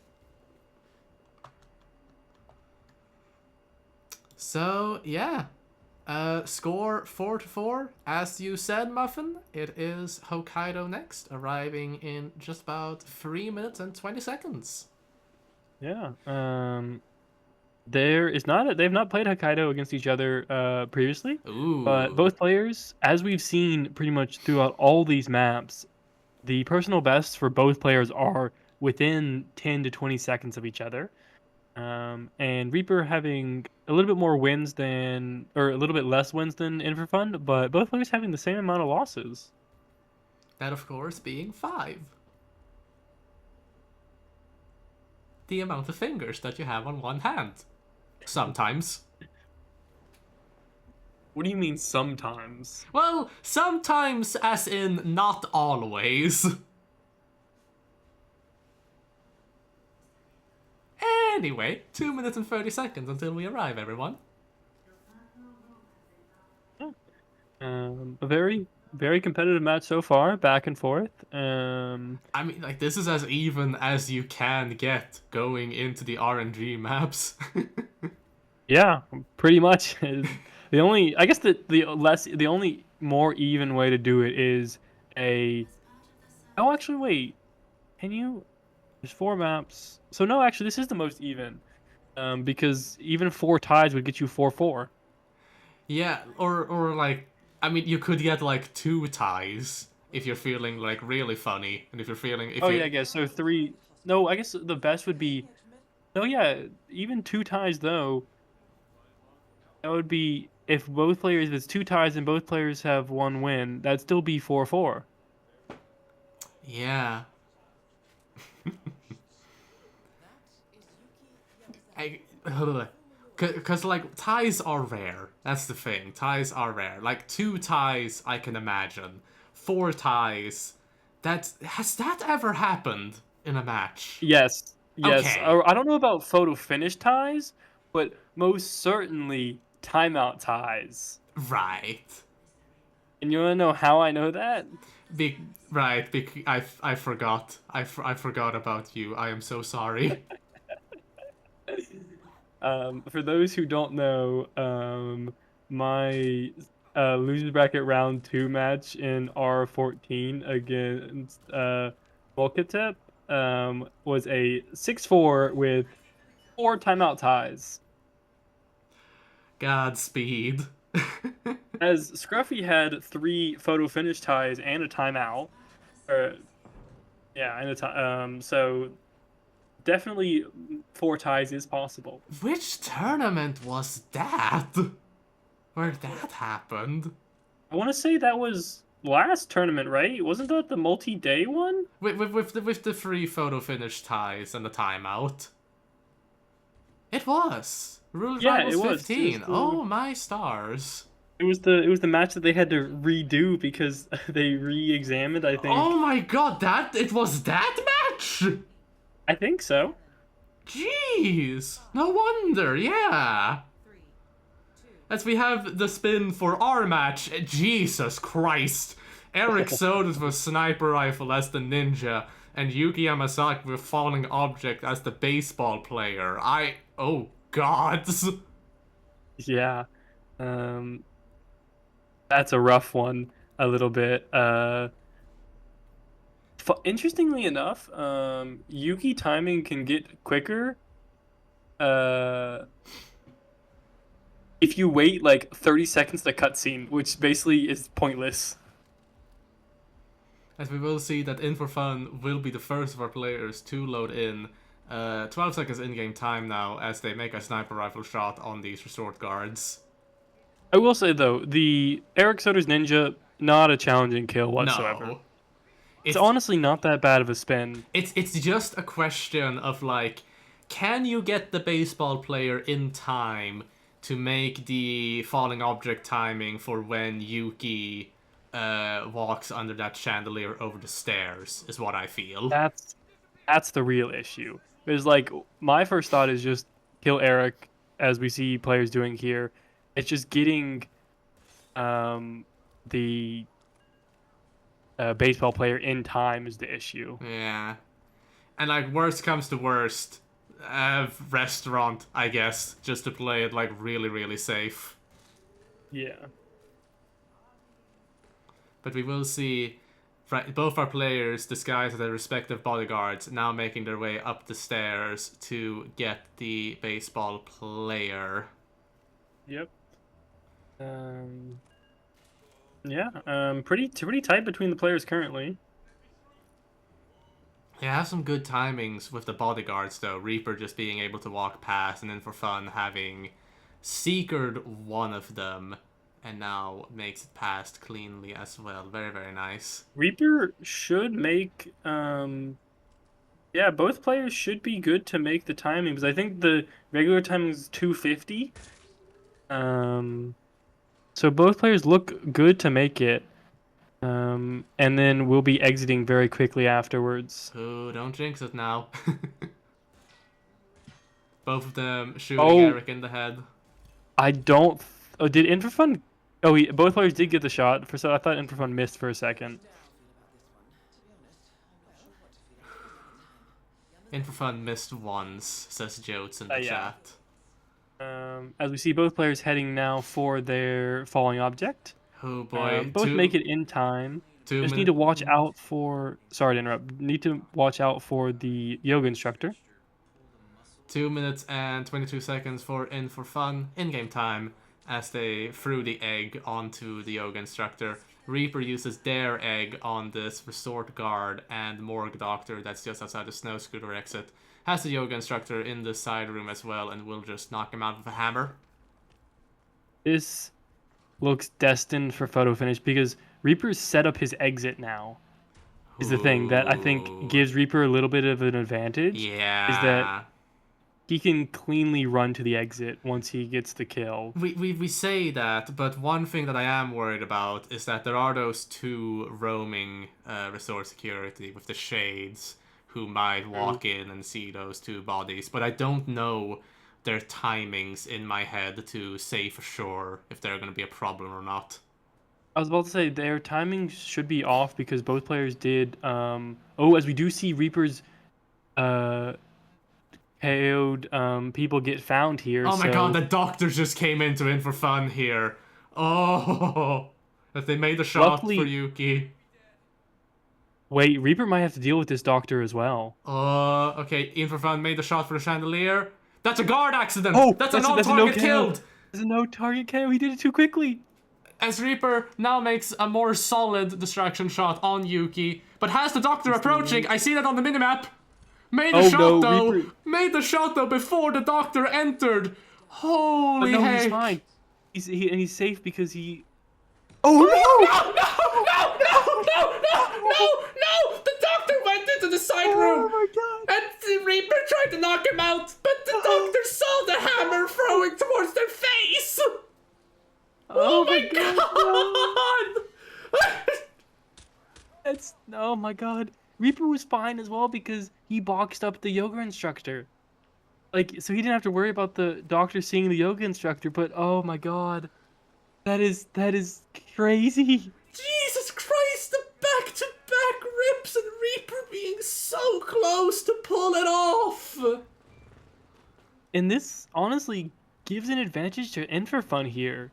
So, yeah. Score 4-4. As you said, Muffin, it is Hokkaido next, arriving in just about 3 minutes and 20 seconds. Yeah. They've not played Hokkaido against each other previously. Ooh. But both players, as we've seen pretty much throughout all these maps, the personal bests for both players are within 10 to 20 seconds of each other. And Reaper having a little bit more wins than, or a little bit less wins than In4Fun, but both players having the same amount of losses. That, of course, being 5. The amount of fingers that you have on one hand. Sometimes. What do you mean sometimes? Well, sometimes as in not always. Anyway, 2 minutes and 30 seconds until we arrive, everyone. A very, very competitive match so far, back and forth. I mean, like, this is as even as you can get going into the RNG maps. Yeah, pretty much. The only, I guess the only more even way to do it is oh, actually, wait. Can you? There's 4 maps. So no, actually, this is the most even. Because even 4 ties would get you 4-4. Yeah, or like, I mean, you could get like 2 ties if you're feeling like really funny, and if you're feeling. Yeah, I guess so. 3. No, I guess the best would be. No, yeah, even 2 ties though. That would be if both players. If it's 2 ties and both players have 1 win, that'd still be 4-4. Yeah. Because like ties are rare. That's the thing. Ties are rare. Like 2 ties, I can imagine. 4 ties. Has that ever happened in a match? Yes. Yes. Okay. I don't know about photo finish ties, but most certainly timeout ties. Right. And you want to know how I know that? I forgot. I forgot about you. I am so sorry. For those who don't know, my losers bracket round 2 match in R14 against Volkatep was a 6-4 with 4 timeout ties. Godspeed. As Scruffy had 3 photo finish ties and a timeout. Yeah, and a time. So definitely 4 ties is possible. Which tournament was that? Where that happened? I want to say that was last tournament, right? Wasn't that the multi-day one? With the free photo finish ties and the timeout. It was Rule Yeah, Rivals it was. 15. Oh my stars. It was the match that they had to redo because they re-examined, I think. Oh my god, it was that match? I think so. Jeez. No wonder, yeah. As we have the spin for our match, Jesus Christ. Eric Sodas with Sniper Rifle as the ninja, and Yuki Yamasaki with Falling Object as the baseball player. Oh gods. Yeah. That's a rough one, a little bit. Interestingly enough, Yuki timing can get quicker. If you wait like 30 seconds to cutscene, which basically is pointless. As we will see that In4Fun will be the first of our players to load in 12 seconds in-game time now as they make a sniper rifle shot on these resort guards. I will say though, the Eric Soder's ninja, not a challenging kill whatsoever. No. It's honestly not that bad of a spin. It's just a question of like, can you get the baseball player in time to make the falling object timing for when Yuki walks under that chandelier over the stairs, is what I feel. That's the real issue. Because like my first thought is just kill Eric, as we see players doing here. It's just getting the baseball player in time is the issue. Yeah. And like worst comes to worst, restaurant, I guess, just to play it like really, really safe. Yeah. But we will see both our players disguised as their respective bodyguards now making their way up the stairs to get the baseball player. Yep. Pretty tight between the players currently. They have some good timings with the bodyguards though. Rieper just being able to walk past, and In4Fun having seekered one of them and now makes it past cleanly as well. Very, very nice. Rieper should make yeah, both players should be good to make the timing, because I think the regular timing is 250. So both players look good to make it. And then we'll be exiting very quickly afterwards. Oh, don't jinx it now. Both of them shooting Eric in the head. I don't... Oh, did In4Fun... Oh, both players did get the shot. I thought In4Fun missed for a second. In4Fun missed once, says Jotes in the chat. As we see both players heading now for their falling object. Oh boy. Both make it in time. Just need to watch out for... Sorry to interrupt. Need to watch out for the yoga instructor. 2 minutes and 22 seconds for In4Fun in-game time as they threw the egg onto the yoga instructor. Rieper uses their egg on this resort guard, and Morgue Doctor, that's just outside the snow scooter exit, has the yoga instructor in the side room as well and will just knock him out with a hammer. This looks destined for photo finish because Reaper's set up his exit now. Is the thing that I think gives Rieper a little bit of an advantage. Yeah. Is that he can cleanly run to the exit once he gets the kill. We say that, but one thing that I am worried about is that there are those two roaming resort security with the shades who might walk in and see those two bodies, but I don't know their timings in my head to say for sure if they're going to be a problem or not. I was about to say their timing should be off because both players did. As we do see Reaper's KO'd people get found here. Oh my god, the doctors just came into In4Fun here. Oh, that they made the shot for Yuki. Wait, Rieper might have to deal with this doctor as well. Okay, In4Fun made the shot for the chandelier. That's a guard accident! Oh, that's a non-target killed! There's no target KO. He did it too quickly. As Reaper now makes a more solid distraction shot on Yuki, but has the Doctor approaching. I see that on the minimap. Made the Oh shot no, though. Reaper. Made the shot though before the Doctor entered. But Holy no, heck. he's fine. He's safe because he. Oh Oh no! The Doctor went into the side room. Oh my god! And the Reaper tried to knock him out, but the Doctor saw the hammer throwing towards their face. Oh my god! That's oh my god. Reaper was fine as well because he boxed up the yoga instructor. Like, so he didn't have to worry about the doctor seeing the yoga instructor. But oh my god, that is crazy. Jesus Christ, the back-to-back rips and Reaper being so close to pull it off. And this honestly gives an advantage to In4Fun here.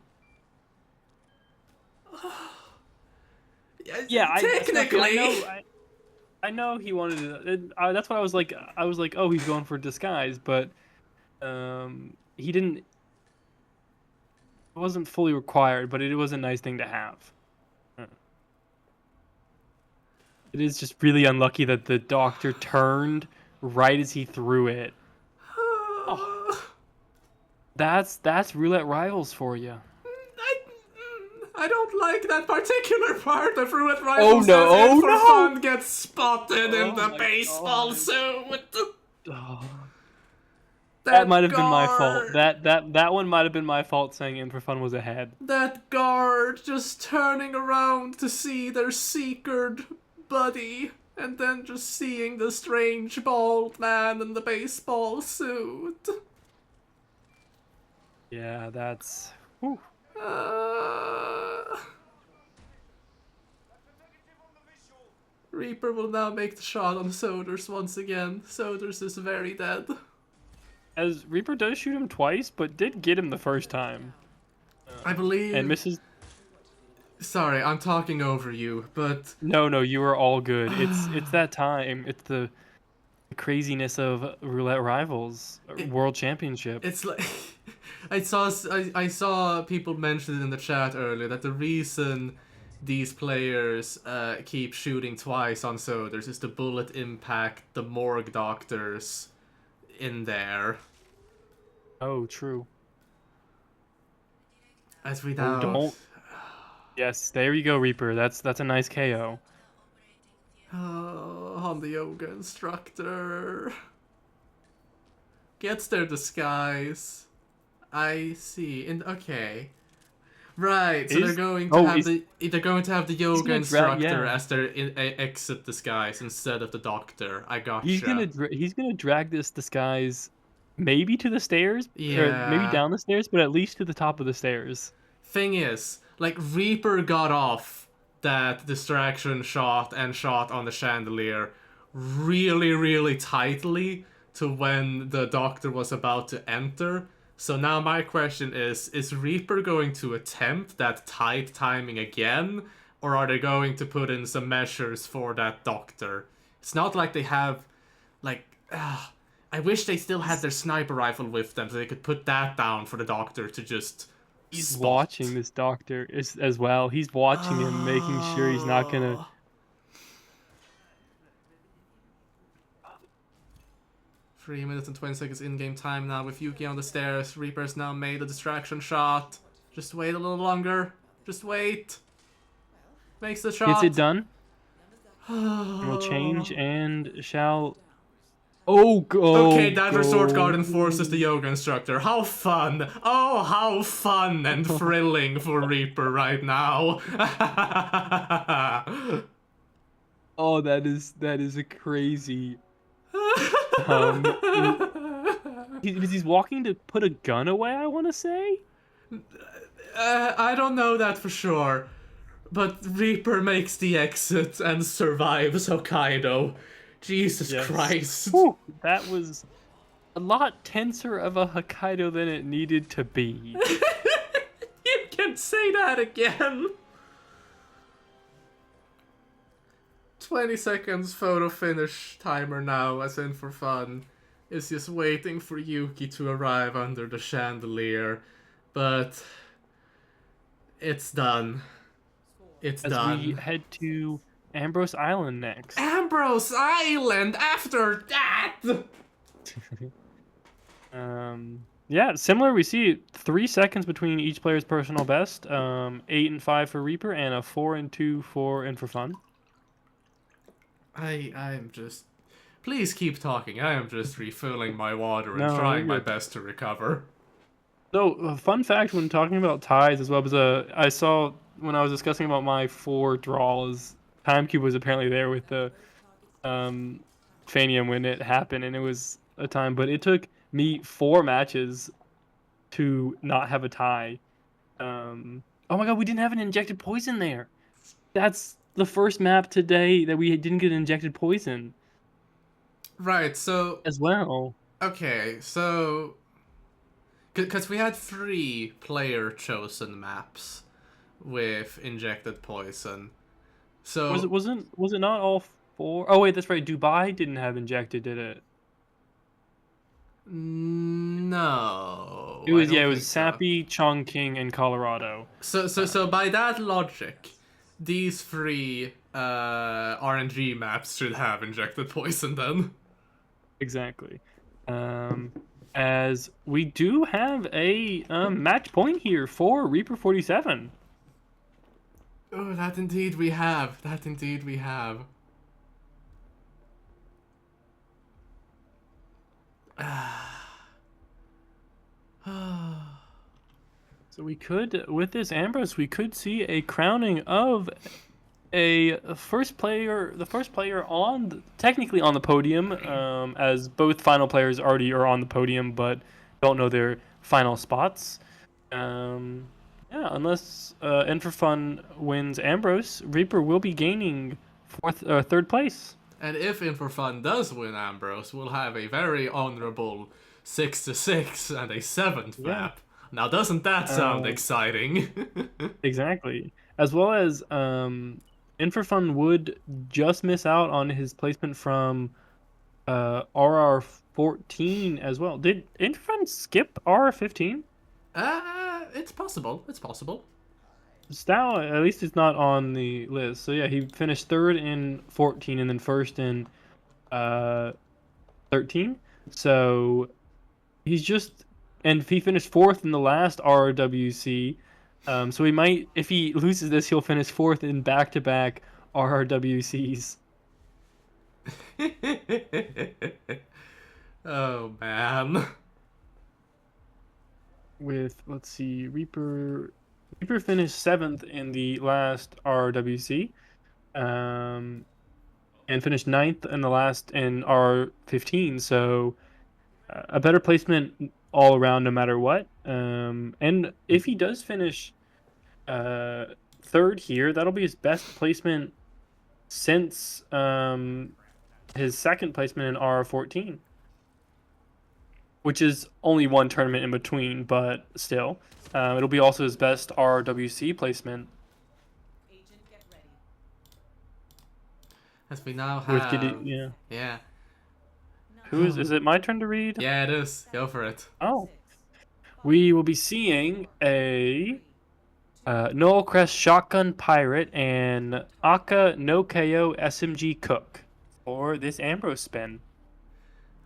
Yeah, technically. I know he wanted to. That's why I was like, oh, he's going for disguise, but he didn't. It wasn't fully required, but it was a nice thing to have. It is just really unlucky that the doctor turned right as he threw it. Oh, that's Roulette Rivals for you. I don't like that particular part of Roulette Rivals. Oh no! In4Fun gets spotted in the baseball suit. That might have been my fault. That one might have been my fault saying In4Fun was ahead. That guard just turning around to see their seekered buddy, and then just seeing the strange bald man in the baseball suit. Yeah, that's. Whew. Reaper will now make the shot on Soders once again. Soders is very dead. As Reaper does shoot him twice, but did get him the first time. I believe... And misses... Sorry, I'm talking over you, but... No, you are all good. It's that time. It's the craziness of Roulette Rivals World Championship. It's like... I saw people mention it in the chat earlier that the reason these players keep shooting twice on Soders is the bullet impact the morgue doctors in there. Oh, true. As we now... don't. Yes, there you go, Reaper. That's a nice KO. Oh, on the yoga instructor. Gets their disguise. I see. Okay. Right, so they're going to have the yoga instructor as their exit disguise instead of the doctor. I gotcha. He's gonna drag this disguise maybe to the stairs, or maybe down the stairs, but at least to the top of the stairs. Thing is, like, Reaper got off that distraction shot and shot on the chandelier really, really tightly to when the doctor was about to enter. So now my question is Reaper going to attempt that tight timing again? Or are they going to put in some measures for that doctor? It's not like they have, like... I wish they still had their sniper rifle with them so they could put that down for the doctor to just He's watching this doctor as well. He's watching him, making sure he's not gonna... 3 minutes and 20 seconds in-game time now with Yuki on the stairs. Reaper's now made a distraction shot. Just wait a little longer. Just wait. Makes the shot. Gets it done. And we'll change and shall... Okay, that Resort Garden forces the yoga instructor. How fun! Oh, how fun and thrilling for Reaper right now. Oh, that is a crazy... he's walking to put a gun away, I want to say? I don't know that for sure. But Reaper makes the exit and survives Hokkaido. Jesus Christ. Whew, that was a lot tenser of a Hokkaido than it needed to be. You can say that again. 20 seconds photo finish timer now, as In4Fun is just waiting for Yuki to arrive under the chandelier. but it's done. It's As we done. head to Ambrose Island next. Ambrose Island after that! Yeah, similar. We see 3 seconds between each player's personal best. 8 and 5 for Reaper, and a 4 and 2 for In4Fun. I'm just... Please keep talking. I am just refilling my water and No, trying you're my good. best to recover. So, a fun fact when talking about ties as well, was I saw when I was discussing about my 4 draws, TimeCube was apparently there with the Fanium when it happened, and it was a time, but it took me 4 matches to not have a tie. Oh my god, we didn't have an injected poison there. That's the first map today that we didn't get injected poison. Right, so... As well. Okay, so... Because we had 3 player-chosen maps with injected poison. So... Was it not all 4? Oh wait, that's right. Dubai didn't have injected, did it? No. It was I don't it was think so. Sappy, Chongqing, and Colorado. So by that logic, these 3 RNG maps should have injected poison then. Exactly. As we do have a match point here for Reaper 47. Oh, that indeed we have. That indeed we have. So we could, with this Ambrose, we could see a crowning of the first player on, technically on the podium, as both final players already are on the podium, but don't know their final spots. Yeah, unless In4Fun wins Ambrose, Reaper will be gaining third place. And if In4Fun does win Ambrose, we'll have a very honorable 6-6 and a 7th map. Now, doesn't that sound exciting? Exactly. As well as In4Fun would just miss out on his placement from RR14 as well. Did In4Fun skip RR15? It's possible. It's possible. Stow, at least it's not on the list. So yeah, he finished 3rd in 14 and then 1st in 13. So he's just... And he finished 4th in the last RRWC. So he might, if he loses this, he'll finish 4th in back-to-back RRWCs. Oh, man. With, let's see, Reaper finished 7th in the last RRWC. And finished 9th in the last in R15. So a better placement all around no matter what. And if he does finish 3rd here, that'll be his best placement since his 2nd placement in R14, which is only 1 tournament in between, but still. It'll be also his best RRWC placement. As we now have... Yeah. Is it my turn to read? Yeah, it is. Go for it. Oh. We will be seeing a Noel Crest Shotgun Pirate and Aka No KO SMG Cook for this Ambrose spin.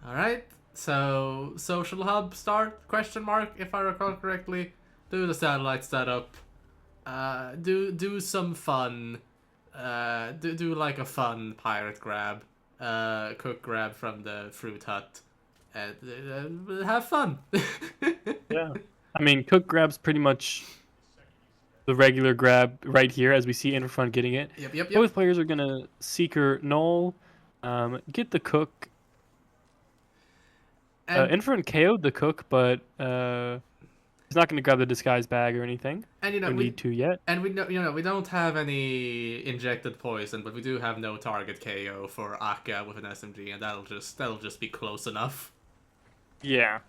Alright. So, social hub start, question mark, if I recall correctly. Do the satellite setup. Do some fun. Do like a fun pirate grab. Cook grab from the fruit hut. Have fun. Yeah. I mean, Cook grab's pretty much the regular grab right here, as we see In4Fun getting it. Yep. Both players are going to Seeker Null, get the Cook. In4Fun KO'd the Cook, but he's not going to grab the disguise bag or anything. And we need to yet. And we know, we don't have any injected poison, but we do have no target KO for Aka with an SMG, and that'll just be close enough. Yeah.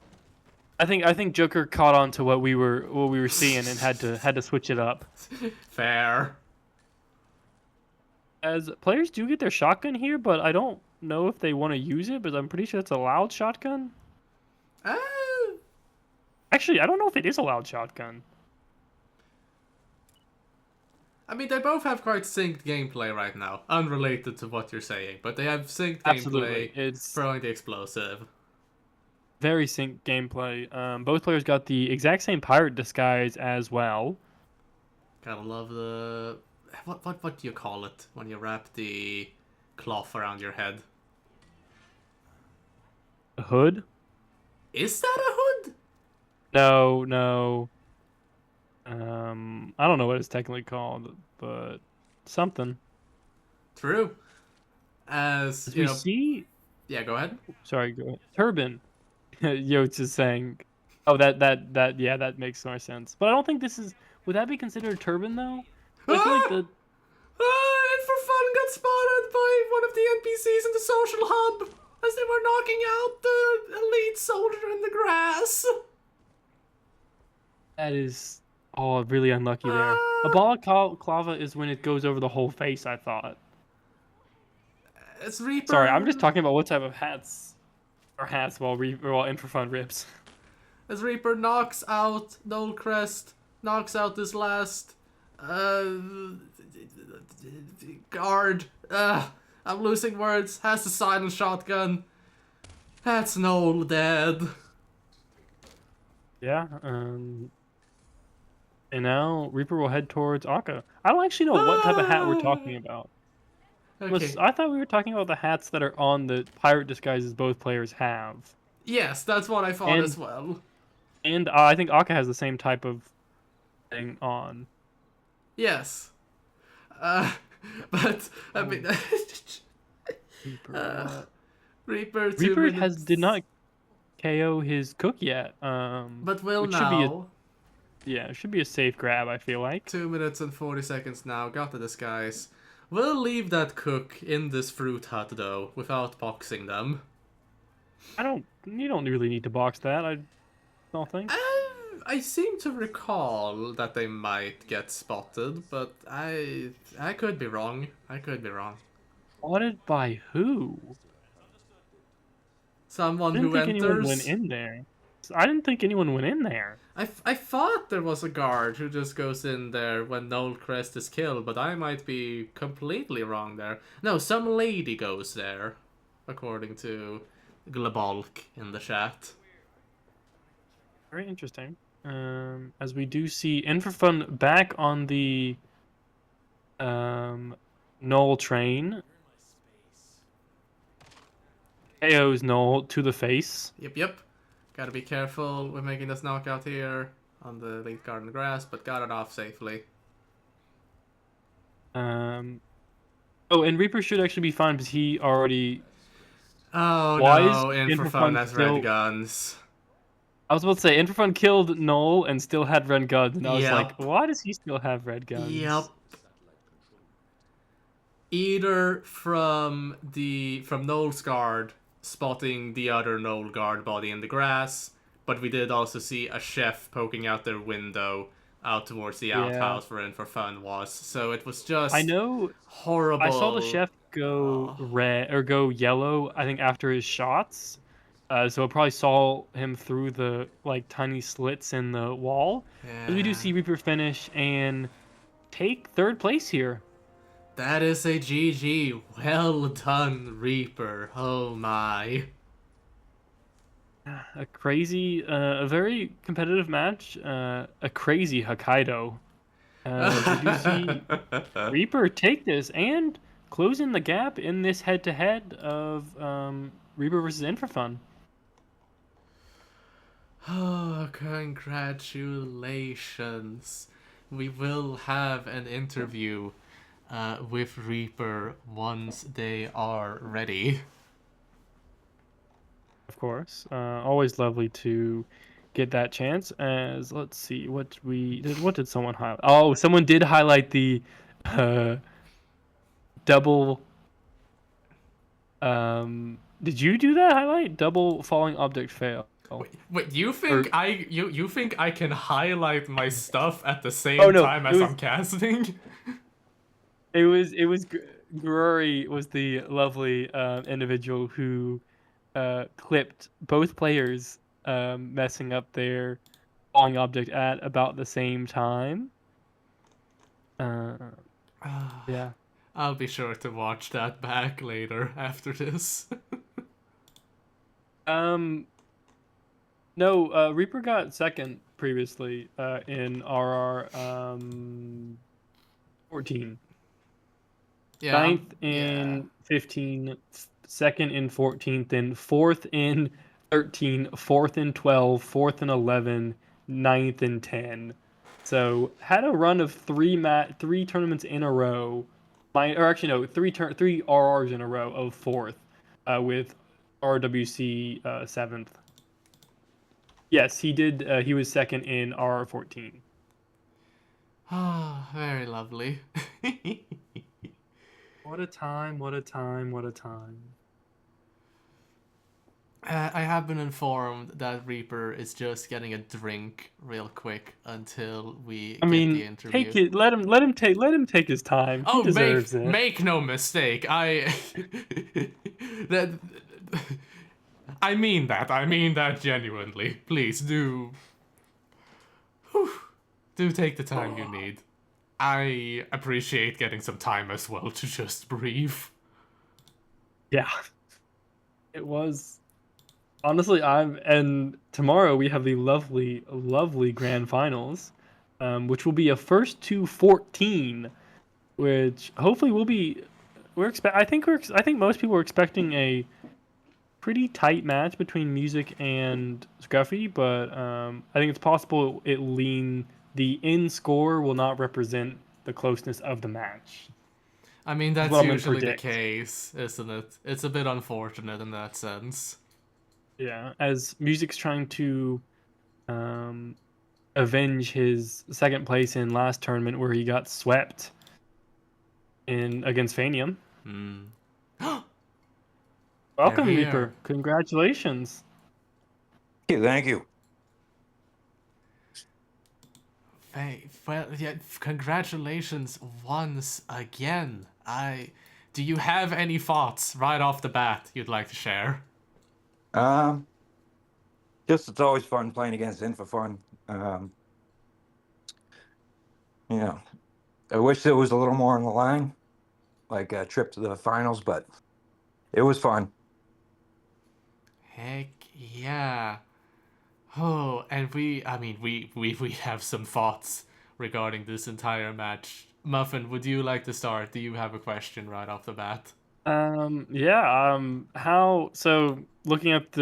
I think Joker caught on to what we were seeing and had to switch it up. Fair. As players do get their shotgun here, but I don't know if they want to use it, but I'm pretty sure it's a loud shotgun. Actually, I don't know if it is a loud shotgun. I mean, they both have quite synced gameplay right now, unrelated to what you're saying, but they have synced Absolutely, gameplay it's throwing the explosive. very synced gameplay. Both players got the exact same pirate disguise as well. Gotta love the what do you call it when you wrap the cloth around your head? A hood? Is that a hood? No, no. I don't know what it's technically called, but something. True. As As you we know, see, yeah. Go ahead. sorry, go ahead. Turban. Yotes is saying, oh, yeah, that makes more sense. But I don't think this is. Would that be considered a turban though? I feel like Ah! the In4Fun got spotted by one of the NPCs in the social hub as they were knocking out the elite soldier in the grass. that is really unlucky there. A Ah! balaclava is when it goes over the whole face. I thought. It's Sorry, I'm just Reaper. talking about what type of hats while In for Fun rips. As Reaper knocks out Nolecrest, knocks out this last guard. I'm losing words. Has the silent shotgun. That's Nole dead. Yeah. And now Reaper will head towards Akka. I don't actually know what type of hat we're talking about. Okay. I thought we were talking about the hats that are on the pirate disguises both players have. Yes, that's what I thought as And well. I think Akka has the same type of thing on. Yes. Uh, but I mean, Reaper. Reaper 2 Reaper minutes. did not KO his cook yet. But will which now. should be a safe grab. I feel like 2 minutes and 40 seconds now. Got the disguise. We'll leave that cook in this fruit hut though, without boxing them. you don't really need to box that. I don't think. I seem to recall that they might get spotted, but I could be wrong. I could be wrong. Spotted by who? Someone I didn't who think anyone went enters. in there. I didn't think anyone went in there. I thought there was a guard who just goes in there when Nolecrest is killed, but I might be completely wrong there. No, some lady goes there, according to Glabalk in the chat. Very interesting. As we do see In4Fun back on the Knoll train. KO's Knoll to the face. Yep. Gotta be careful with making this knockout here on the late garden grass, but got it off safely. Oh, and Reaper should actually be fine because he already. Oh Why no, is In4Fun has still... red guns. I was about to say In4Fun killed Knoll and still had red guns, and I was like, Yep. why does he still have red guns? Yep. Either from Noel's guard spotting the other Noel guard body in the grass, but we did also see a chef poking out their window out towards the outhouse where In4Fun was. So it was just I know horrible. I saw the chef go red or go yellow, I think after his shots. So it probably saw him through the tiny slits in the wall. Yeah. But we do see Reaper finish and take third place here. That is a GG. Well done, Reaper. Oh my. A crazy, a very competitive match. A crazy Hokkaido. We do see Reaper take this and closing the gap in this head-to-head of Reaper versus In4Fun. Oh, congratulations. We will have an interview with Reaper once they are ready. Of course. Always lovely to get that chance. As let's see what did someone highlight? Oh, someone did highlight the double. Did you do that highlight? Double falling object fail. Wait, you think you think I can highlight my stuff at the same time as I'm casting? It was Gururi was the lovely individual who clipped both players messing up their falling object at about the same time. Yeah. I'll be sure to watch that back later after this. No, Reaper got second previously in RR 14. Yeah, Ninth yeah. in 15, second in 14, then fourth in 13, fourth in 12, fourth in 11, ninth in 10. So had a run of three tournaments in a row. Or actually no, three RRs in a row of fourth, with RWC seventh. Yes, he did. He was second in RR 14. Ah, very lovely. What a time! What a time! What a time! I have been informed that Reaper is just getting a drink real quick until we I get the mean, interview. take it. Let him take his time. He Oh, deserves it. make no mistake. That I mean that. I mean that genuinely. Please do do take the time you need. I appreciate getting some time as well to just breathe. Yeah, it was. Honestly, and tomorrow we have the lovely, lovely grand finals, which will be a first to 14, which hopefully will be. I think most people are expecting a pretty tight match between Music and Scruffy, but I think it's possible the in score will not represent the closeness of the match. I mean, Is that's what I'm gonna usually the predict. case, isn't it? It's a bit unfortunate in that sense. Yeah, as Music's trying to um, avenge his second place in last tournament where he got swept in against Fanium. Hmm. They're Welcome, here. Reaper. Congratulations. Thank you. Well, yeah, congratulations once again. Do you have any thoughts right off the bat you'd like to share? Um, just it's always fun playing against In4Fun. Um, you know, I wish there was a little more on the line, like a trip to the finals, but it was fun. Heck yeah. Oh, and I mean, we have some thoughts regarding this entire match. Muffin, would you like to start? Do you have a question right off the bat? Yeah, how, so looking at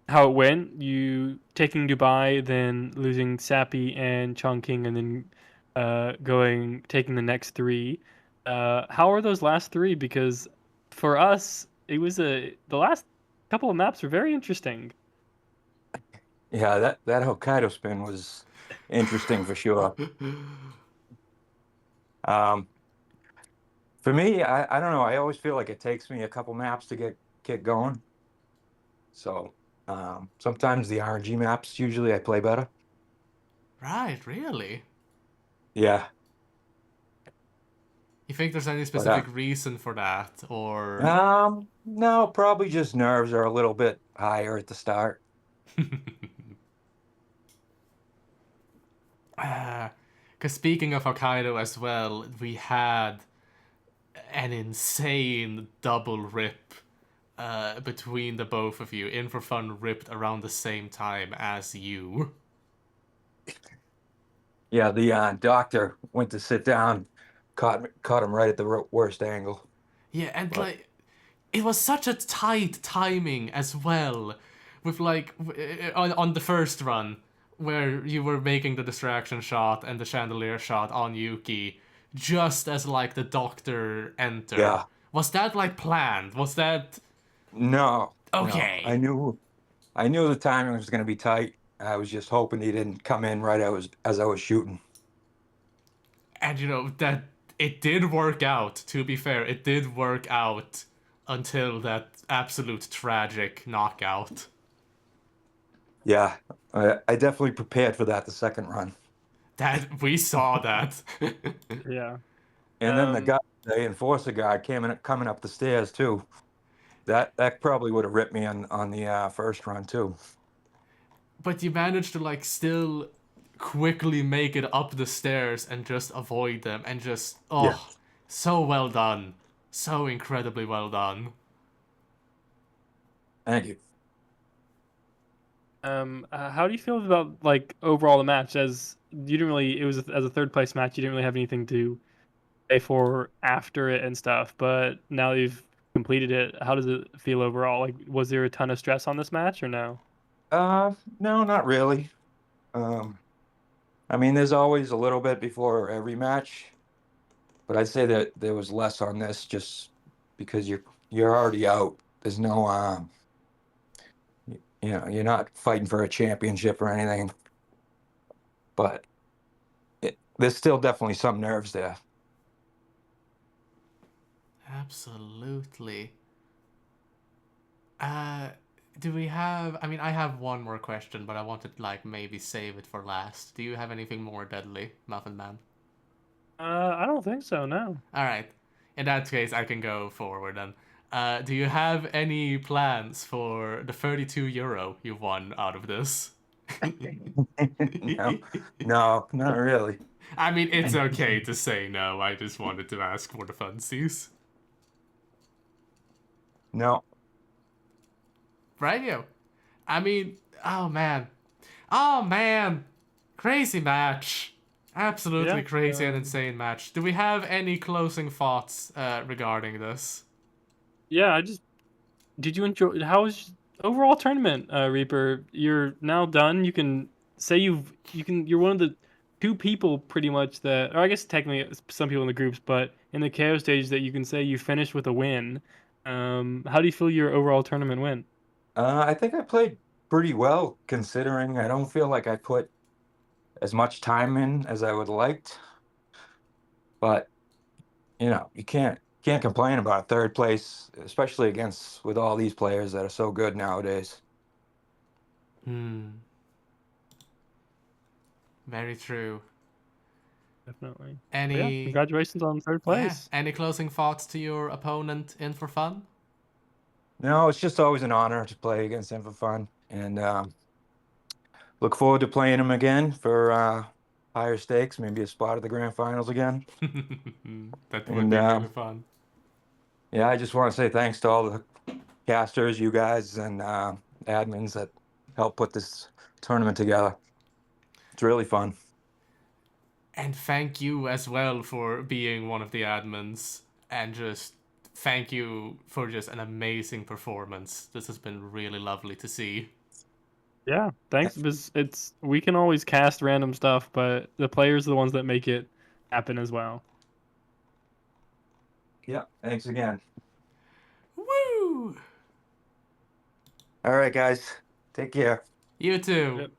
how it went, you taking Dubai, then losing Sappy and Chongqing, and then taking the next three. How are those last three? Because for us, the last couple of maps were very interesting. Yeah, that Hokkaido spin was interesting for sure. Um, for me, I don't know. I always feel like it takes me a couple maps to get going. So sometimes the RNG maps usually I play better. Right, really? Yeah, You think there's any but specific reason for that, or? no, probably just nerves are a little bit higher at the start. Because speaking of Hokkaido as well, we had an insane double rip between the both of you. In4Fun ripped around the same time as you. Yeah, the doctor went to sit down, caught him right at the worst angle. Yeah, and But like, it was such a tight timing as well, with like on the first run where you were making the distraction shot and the chandelier shot on Yuki, just as like the doctor entered. yeah, Was that like planned? Was that no, okay? I knew the timing was going to be tight. I was just hoping he didn't come in right as I was shooting. And you know that it did work out. To be fair, it did work out until that absolute tragic knockout. Yeah, I definitely prepared for that the second run. That we saw that. Yeah. And then the enforcer guy coming up the stairs too. That probably would have ripped me on the first run too. but you managed to like still quickly make it up the stairs and just avoid them and just Yeah. so well done. So incredibly well done. Thank you. How do you feel about like overall the match? As you didn't really, it was as a third place match. You didn't really have anything to pay for after it and stuff. But now you've completed it. How does it feel overall? Like, was there a ton of stress on this match or no? No, not really. I mean, there's always a little bit before every match, but I'd say that there was less on this just because you're already out. There's no you know, you're not fighting for a championship or anything, but there's still definitely some nerves there. Absolutely. Uh, do we have? I mean, I have one more question, but I wanted like maybe save it for last. Do you have anything more deadly, Muffin Man? I don't think so. No. All right. In that case, I can go forward then. Do you have any plans for the 32 euro you won out of this? No, no, not really. I mean, it's okay to say no. I just wanted to ask for the funsies. No. Radio. I mean, oh man. Oh man. Crazy match. Absolutely Yeah. crazy and insane match. Do we have any closing thoughts regarding this? Yeah. Did you enjoy? How was overall tournament, Reaper? You're now done. You can say you're one of the two people pretty much that, or I guess technically some people in the groups, but in the KO stage that you can say you finished with a win. How do you feel your overall tournament went? I think I played pretty well considering I don't feel like I put as much time in as I would liked, but you know, you can't complain about third place, especially against with all these players that are so good nowadays. Hmm. Very true. Definitely. But yeah, Any congratulations on third place. any closing thoughts to your opponent in for fun? No, it's just always an honor to play against In4Fun, and look forward to playing him again for higher stakes, maybe a spot at the grand finals again. That would And be really fun. yeah, I just want to say thanks to all the casters, you guys, and admins that helped put this tournament together. It's really fun. And thank you as well for being one of the admins and just thank you for just an amazing performance. This has been really lovely to see. Yeah, thanks. Because we can always cast random stuff, but the players are the ones that make it happen as well. Yeah, thanks again. Woo! All right, guys, take care. You too. Yep.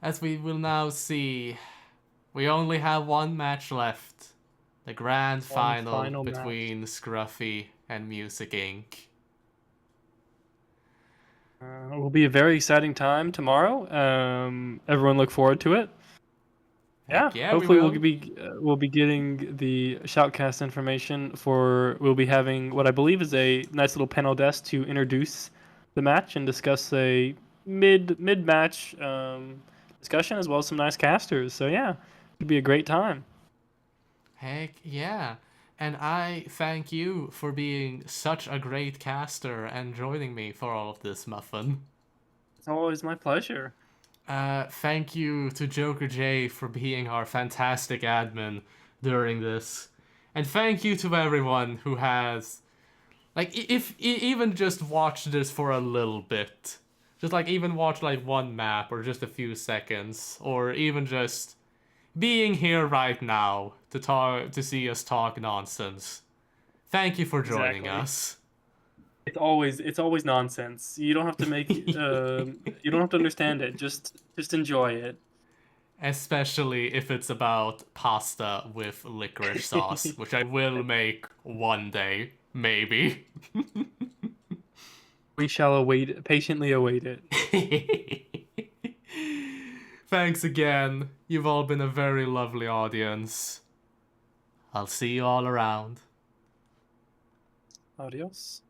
As we will now see, we only have one match left. The grand final final match. between Scruffy and Music Inc. It will be a very exciting time tomorrow. Everyone look forward to it. Yeah, Yeah, hopefully we we'll be getting the shoutcast information for. We'll be having what I believe is a nice little panel desk to introduce the match and discuss a mid match discussion as well as some nice casters. So yeah, it'll be a great time. Heck yeah. And I thank you for being such a great caster and joining me for all of this, Muffin. It's always my pleasure. Thank you to Joker J for being our fantastic admin during this. And thank you to everyone who has, like, if even just watched this for a little bit. Just, like, even watch, like, one map or just a few seconds. Or even just being here right now to see us talk nonsense. Thank you for joining Exactly. us. It's always nonsense. You don't have to make you don't have to understand it. Just enjoy it. Especially if it's about pasta with licorice sauce, which I will make one day, maybe. We shall patiently await it. Thanks again. You've all been a very lovely audience. I'll see you all around. Adios.